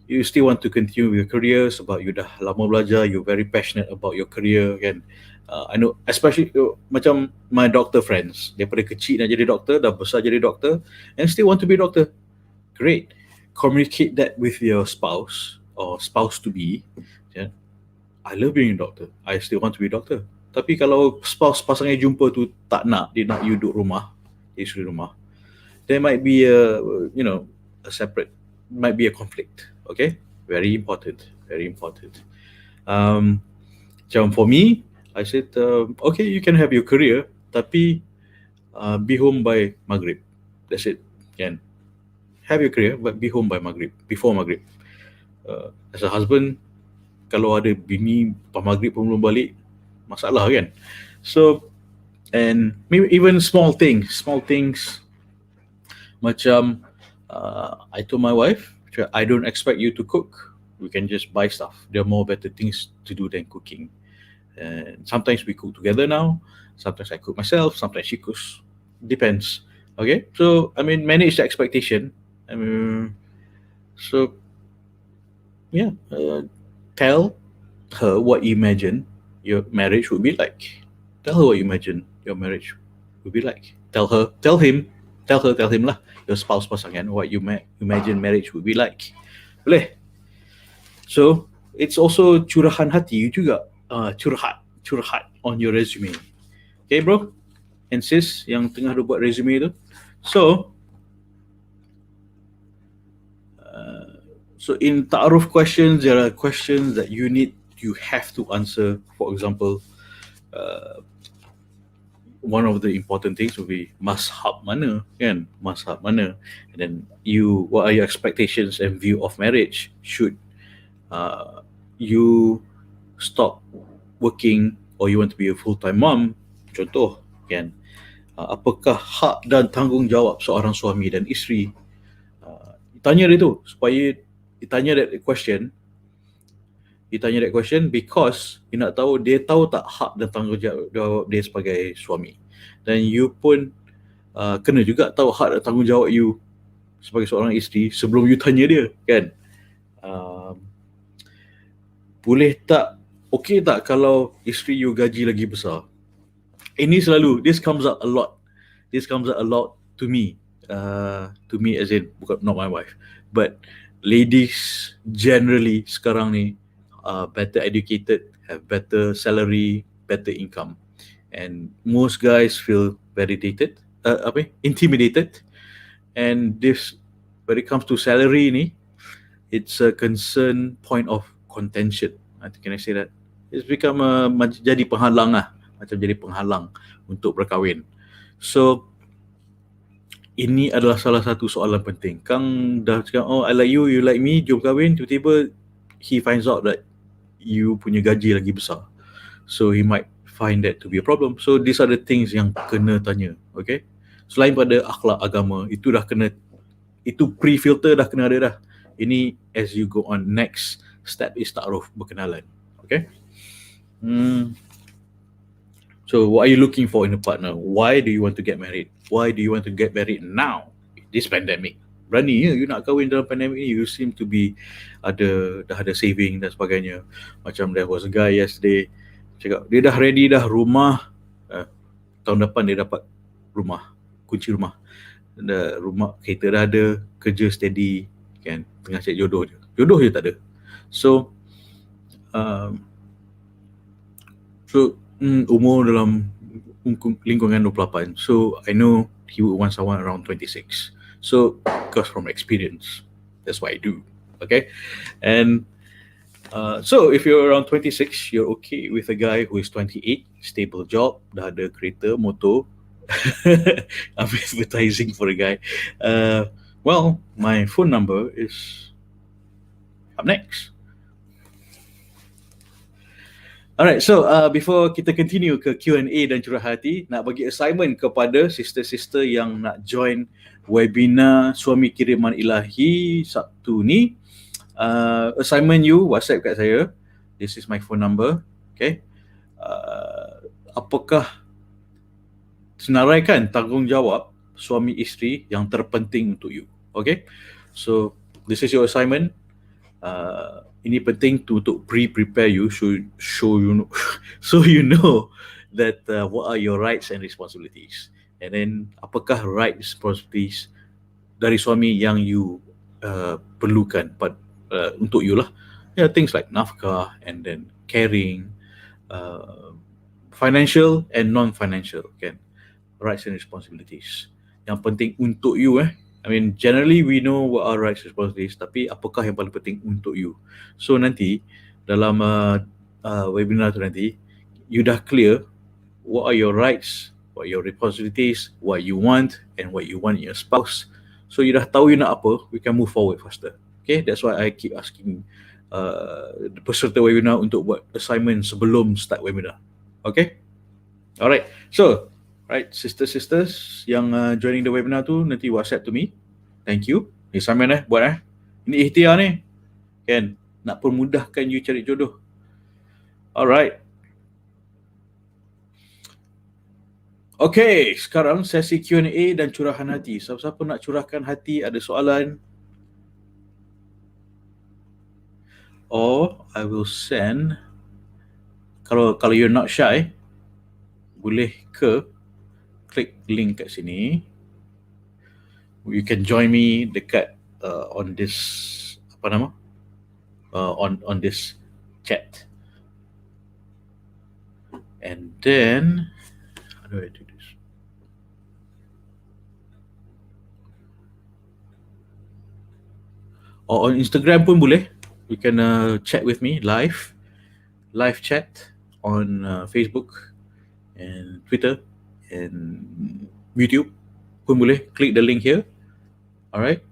You still want to continue your career sebab you dah lama belajar, you're very passionate about your career kan. I know, especially macam my doctor friends, daripada kecil nak jadi doktor, dah besar jadi doktor, and still want to be a doctor. Great. Communicate that with your spouse or spouse to be. Yeah. I love being a doctor. I still want to be a doctor. Tapi kalau spouse pasangan jumpa tu tak nak, dia nak you duduk rumah, isteri rumah, there might be a might be a conflict. Okay, very important. For me, I said, okay, you can have your career, tapi be home by Maghrib. That's it. Can have your career, but be home by Maghrib, before Maghrib. As a husband, kalau ada bini lepas Maghrib pun belum balik, masalah kan. So, and maybe even small things macam I told my wife, I don't expect you to cook. We can just buy stuff. There are more better things to do than cooking. And sometimes we cook together now. Sometimes I cook myself. Sometimes she cooks. Depends. Okay. So manage the expectation. So yeah, tell her what you imagine your marriage would be like. Tell her what you imagine your marriage would be like. Tell him lah, your spouse pasangan, what you imagine marriage would be like. Boleh? So it's also curahan hati you juga. Curhat on your resume. Okay, bro and sis yang tengah buat resume tu. So in ta'aruf questions, there are questions that you have to answer. For example, one of the important things will be mazhab mana kan, and then what are your expectations and view of marriage? Should you stop working or you want to be a full-time mom, contoh kan. Apakah hak dan tanggungjawab seorang suami dan isteri? Tanya dia tu, supaya tanya that question you tanya that question because you nak tahu dia tahu tak hak dan tanggungjawab dia sebagai suami. Dan you pun kena juga tahu hak dan tanggungjawab you sebagai seorang isteri sebelum you tanya dia, kan? Boleh tak, okey tak kalau isteri you gaji lagi besar? Ini selalu, this comes up a lot to me. To me as in, bukan, not my wife, but ladies generally sekarang ni better educated, have better salary, better income, and most guys feel validated, intimidated, and this, when it comes to salary ni, it's a concern point of contention. Can I say that? It's become jadi penghalang lah, macam jadi penghalang untuk berkahwin. So ini adalah salah satu soalan penting. Kang dah cakap, oh I like you, you like me, jom kahwin, tiba-tiba he finds out that you punya gaji lagi besar. So he might find that to be a problem. So these are the things yang kena tanya, okay? Selain pada akhlak agama, itu dah kena, itu pre-filter dah kena ada dah. Ini as you go on, next step is ta'aruf, berkenalan, okay? So what are you looking for in a partner? Why do you want to get married? Why do you want to get married now? This pandemic. Berani ya you nak kahwin dalam pandemic ni. You seem to be dah ada saving dan sebagainya. Macam there was a guy yesterday cakap dia dah ready dah rumah, tahun depan dia dapat rumah, kunci rumah. Rumah kereta dah ada, kerja steady, kan, tengah cari jodoh je tak ada. So umur dalam lingkungan 28. So I know he would want someone around 26. So because from experience, that's what I do. Okay, and so if you're around 26, you're okay with a guy who is 28, stable job, dah ada kereta, motor. I'm advertising for a guy. Well, my phone number is up next. Alright, so before kita continue ke Q&A dan curah hati, nak bagi assignment kepada sister-sister yang nak join webinar Suami Kiriman Ilahi Sabtu ni. Assignment you WhatsApp kat saya. This is my phone number. Okay. Apakah senaraikan tanggungjawab suami isteri yang terpenting untuk you? Okay. So this is your assignment. Ini penting untuk prepare you, so you know that what are your rights and responsibilities, and then apakah rights responsibilities dari suami yang you perlukan untuk you lah. Things like nafkah, and then caring, financial and non-financial, kan, rights and responsibilities yang penting untuk you. I mean, generally we know what our rights and responsibilities, tapi apakah yang paling penting untuk you? So nanti dalam webinar tu nanti, you dah clear what are your rights, what are your responsibilities, what you want, and what you want in your spouse. So you dah tahu you nak apa, we can move forward faster. Okay, that's why I keep asking the peserta webinar untuk buat assignment sebelum start webinar. Okay, alright. So right, sisters yang joining the webinar tu, nanti WhatsApp to me. Thank you. Ni assignment buat Ini ikhtiar ni, kan, nak permudahkan you cari jodoh. Alright. Okay, sekarang sesi Q&A dan curahan hati. Siapa-siapa nak curahkan hati, ada soalan, or I will send, kalau you're not shy, boleh klik link kat sini. You can join me dekat on this on this chat. And then how do I do this? Or on Instagram pun boleh. You can chat with me live chat on Facebook and Twitter and YouTube pun boleh. Click the link here. Alright.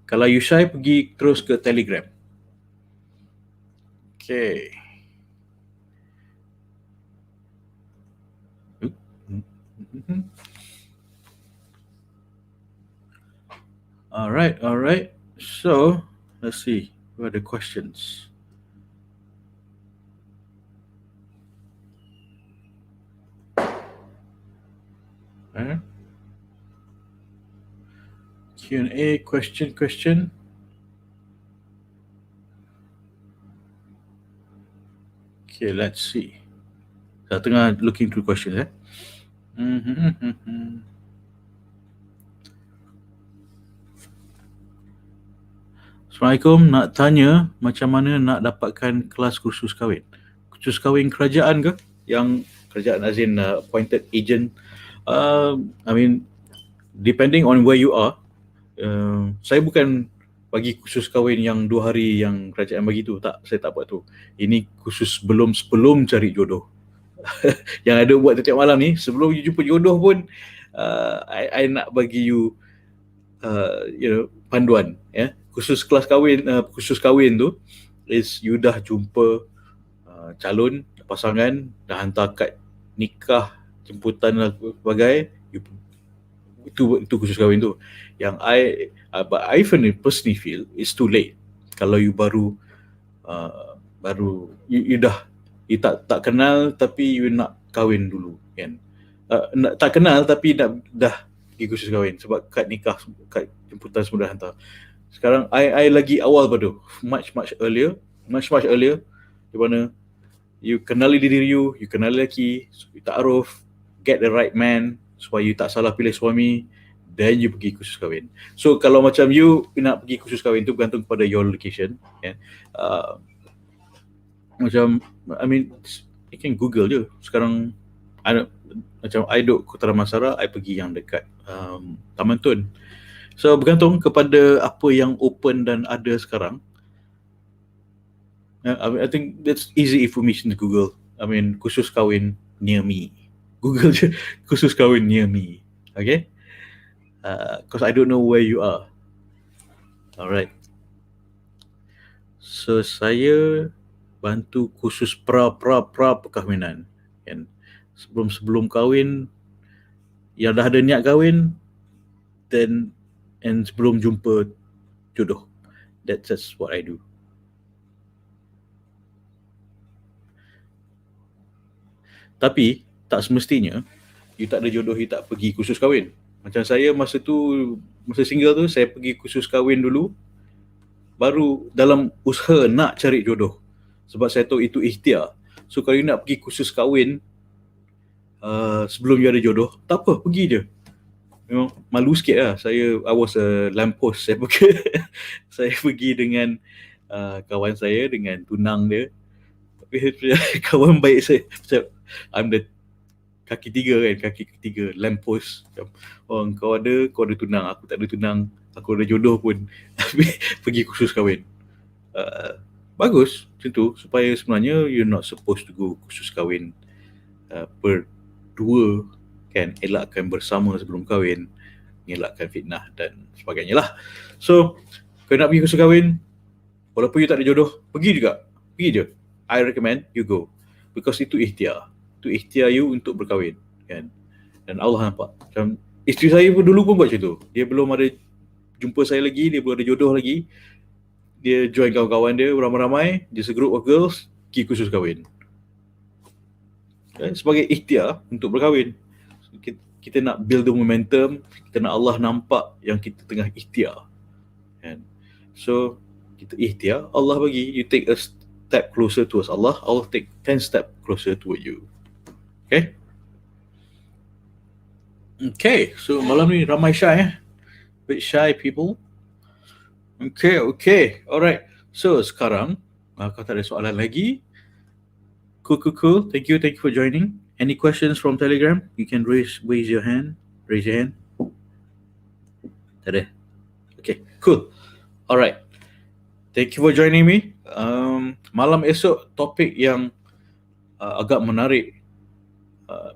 Kalau you shy, pergi terus ke Telegram. Okay. Alright. So let's see. What are the questions? Q&A, question. Okay, let's see. Saya tengah looking through questions. Assalamualaikum, nak tanya macam mana nak dapatkan kelas kursus kahwin? Kursus kahwin kerajaan ke? Yang kerajaan as in appointed agent? I mean, depending on where you are. Saya bukan bagi kursus kahwin yang 2 hari yang kerajaan bagi tu. Tak, saya tak buat tu. Ini kursus sebelum cari jodoh. Yang ada buat setiap malam ni, sebelum you jumpa jodoh pun, I nak bagi you panduan. Khusus kelas kahwin, khusus kahwin tu is you dah jumpa calon pasangan, dah hantar kad nikah, jemputan dan sebagainya, itu khusus kahwin tu. Yang but I personally feel it's too late kalau you baru you tak kenal tapi you nak kahwin dulu kan. Tak kenal tapi dah pergi khusus kahwin sebab kad nikah, kad jemputan semua dah hantar. Sekarang I lagi awal pada much earlier di mana you kenali diri you kenali lelaki, you ta'aruf, get the right man supaya you tak salah pilih suami, then you pergi khusus kahwin. So kalau macam you nak pergi khusus kahwin tu bergantung kepada your location kan. Macam I mean you can Google je sekarang. Macam I duduk Kota Damansara, I pergi yang dekat Taman Tun. So bergantung kepada apa yang open dan ada sekarang. I think that's easy information to Google. I mean, khusus kahwin near me. Google je khusus kahwin near me. Okay? Because I don't know where you are. Alright. So saya bantu khusus perkahwinan. Kan? Sebelum kahwin, yang dah ada niat kahwin, then and sebelum jumpa jodoh. That's just what I do. Tapi tak semestinya you tak ada jodoh, you tak pergi khusus kahwin. Macam saya masa single tu, saya pergi khusus kahwin dulu, baru dalam usaha nak cari jodoh. Sebab saya tahu itu ikhtiar. So kalau you nak pergi khusus kahwin sebelum you ada jodoh, tak apa, pergi je. Memang malu sikit lah. I was a lamppost. Saya pergi dengan kawan saya, dengan tunang dia. Tapi kawan baik saya, I'm the kaki tiga lamppost. Kau ada tunang, aku tak ada tunang, aku ada jodoh pun. Tapi pergi khusus kahwin. Bagus macam tu, supaya sebenarnya you're not supposed to go khusus kahwin berdua kan, elakkan bersama sebelum kahwin, elakkan fitnah dan sebagainya lah. So kalau nak pergi khusus kahwin, walaupun you tak ada jodoh, pergi je. I recommend you go, because itu ikhtiar you untuk berkahwin kan. Dan Allah nampak. Macam isteri saya pun dulu buat macam tu. Dia belum ada jumpa saya lagi, dia belum ada jodoh lagi, dia join kawan-kawan dia ramai-ramai, just a group of girls, pergi khusus kahwin kan? Sebagai ikhtiar untuk berkahwin. Kita nak build the momentum, kita nak Allah nampak yang kita tengah ikhtiar kan? So kita ikhtiar, Allah bagi, you take a step closer towards Allah, Allah take 10 step closer toward you. Okay, so malam ni ramai shy bit shy people. Okay, alright. So sekarang kalau tak ada soalan lagi, cool. Thank you for joining. Any questions from Telegram? You can raise your hand. Tak ada. Okay, cool. Alright. Thank you for joining me. Malam esok topik yang agak menarik.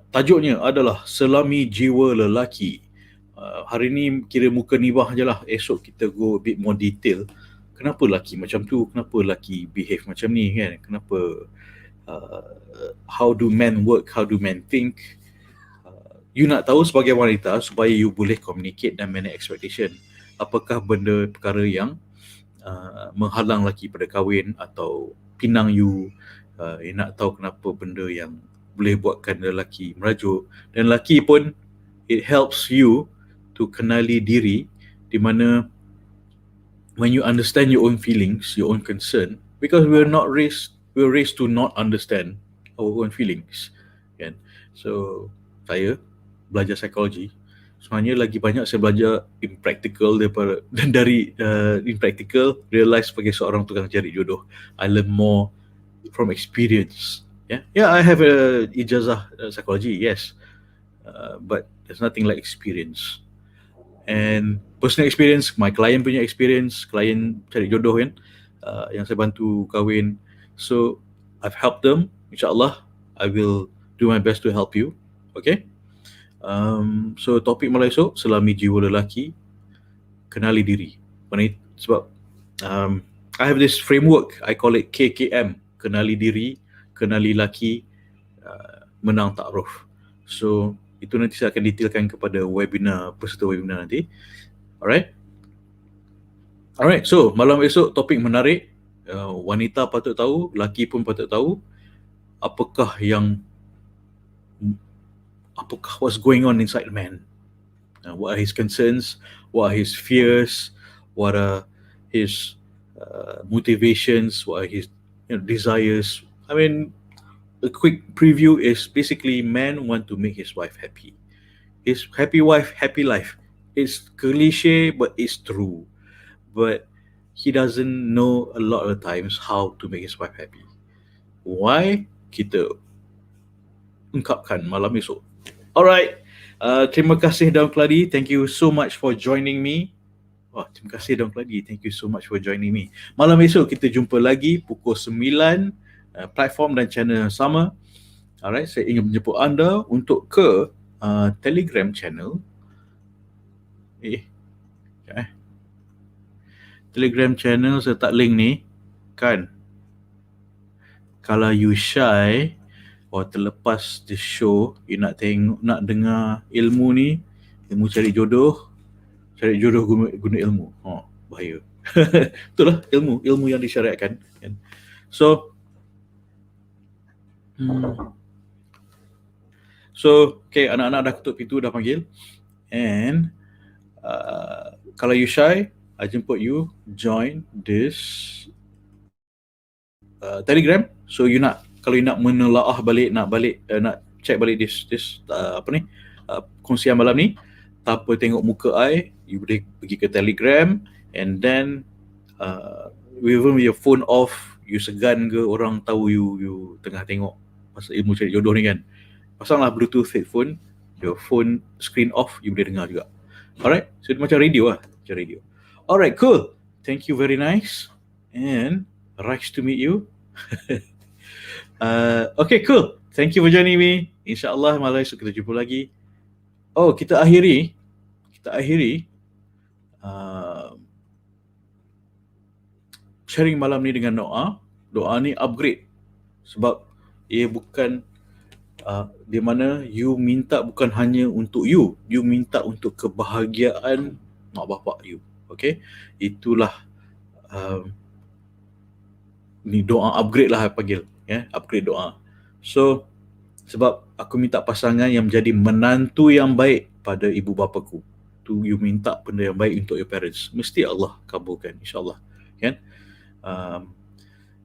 Tajuknya adalah selami jiwa lelaki. Hari ni kira muka nibah je lah. Esok kita go a bit more detail. Kenapa lelaki macam tu? Kenapa lelaki behave macam ni kan? Kenapa how do men work, how do men think? You nak tahu sebagai wanita supaya you boleh communicate dan manage expectation. Apakah benda perkara yang menghalang lelaki pada kahwin atau pinang you? You nak tahu kenapa benda yang boleh buatkan lelaki merajuk, dan lelaki pun it helps you to kenali diri, di mana when you understand your own feelings, your own concern, because we're raised to not understand our own feelings, kan? So saya belajar psikologi, sebenarnya lagi banyak saya belajar impractical daripada dan dari impractical realize sebagai seorang tukang cari jodoh. I learn more from experience. Yeah, I have a ijazah psychology, yes, but there's nothing like experience. And personal experience, my client punya experience, klien cari jodoh kan, yang saya bantu kahwin. So I've helped them. InsyaAllah I will do my best to help you. Okay. So topik malam esok, selami jiwa lelaki, kenali diri. Sebab I have this framework, I call it KKM, kenali diri, kenali laki, menang takruf. So itu nanti saya akan detailkan kepada peserta webinar nanti. Alright, so malam esok topik menarik. Wanita patut tahu, laki pun patut tahu apakah what's going on inside the man. What are his concerns, what are his fears, what are his motivations, what are his desires. I mean, a quick preview is basically man want to make his wife happy. His happy wife, happy life. It's cliche, but it's true. But he doesn't know a lot of times how to make his wife happy. Why? Kita ungkapkan malam esok. Alright, terima kasih Daun Keladi. Thank you so much for joining me. Terima kasih Daun Keladi. Thank you so much for joining me. Malam esok kita jumpa lagi pukul 9, platform dan channel yang sama. Alright, saya ingin menjemput anda untuk ke Telegram channel. Telegram channel saya tak link ni kan. Kalau you shy terlepas the show, you nak dengar ilmu ni, ilmu cari jodoh guna ilmu. Bahaya. Betul lah, ilmu yang disyariatkan kan. So okay, anak-anak dah ketuk pintu, dah panggil. And kalau you shy, I jemput you join this Telegram. So kalau you nak menelaah balik, nak check balik this kongsian malam ni, tanpa tengok muka I, you boleh pergi ke Telegram, and then even with your phone off, you segan ke orang tahu you tengah tengok pasal ilmu cari jodoh ni kan, pasanglah Bluetooth headphone, your phone screen off, you boleh dengar juga. Alright, so macam radio lah, macam radio. Alright, cool. Thank you, very nice, and nice to meet you. Okay, cool. Thank you for joining me. InsyaAllah malam esok kita jumpa lagi. Kita akhiri sharing malam ni dengan doa. Doa ni upgrade, sebab ia bukan di mana you minta bukan hanya untuk you minta untuk kebahagiaan mak bapak you. Okay, itulah ni doa upgrade lah, panggil upgrade doa. So sebab aku minta pasangan yang menjadi menantu yang baik pada ibu bapaku, tu you minta benda yang baik untuk your parents, mesti Allah kabulkan, insyaAllah kan.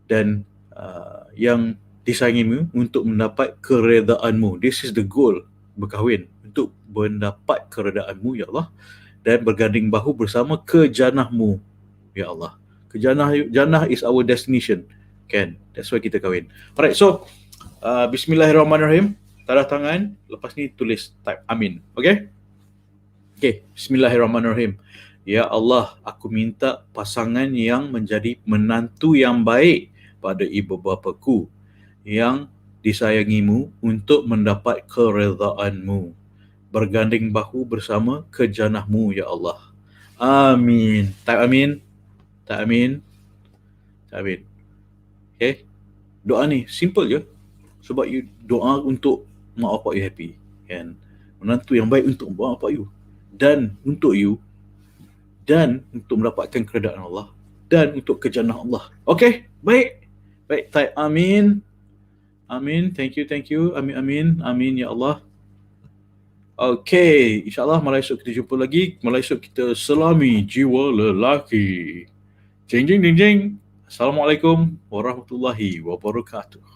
Dan yang disayangimu untuk mendapat keredaanmu. This is the goal berkahwin, untuk mendapat keredaanmu ya Allah, dan berganding bahu bersama ke janahmu ya Allah. Ke janah is our destination kan, that's why kita kahwin. Alright, so bismillahirrahmanirrahim, tanda tangan, lepas ni tulis type amin. Okay, bismillahirrahmanirrahim. Ya Allah, aku minta pasangan yang menjadi menantu yang baik pada ibu bapaku, yang disayangimu untuk mendapat keredaanmu, berganding bahu bersama ke janahmu ya Allah. Amin. Tak amin. Okay, doa ni simple je, sebab you doa untuk mak bapak you happy kan, menantu yang baik untuk mak bapak you, dan untuk you, dan untuk mendapatkan keredaan Allah, dan untuk ke jannah Allah. Okay, baik, type amin. Thank you, amin ya Allah. Okey, insyaAllah malam esok kita jumpa lagi. Malam esok kita selami jiwa lelaki. Jeng jeng jeng jeng. Assalamualaikum warahmatullahi wabarakatuh.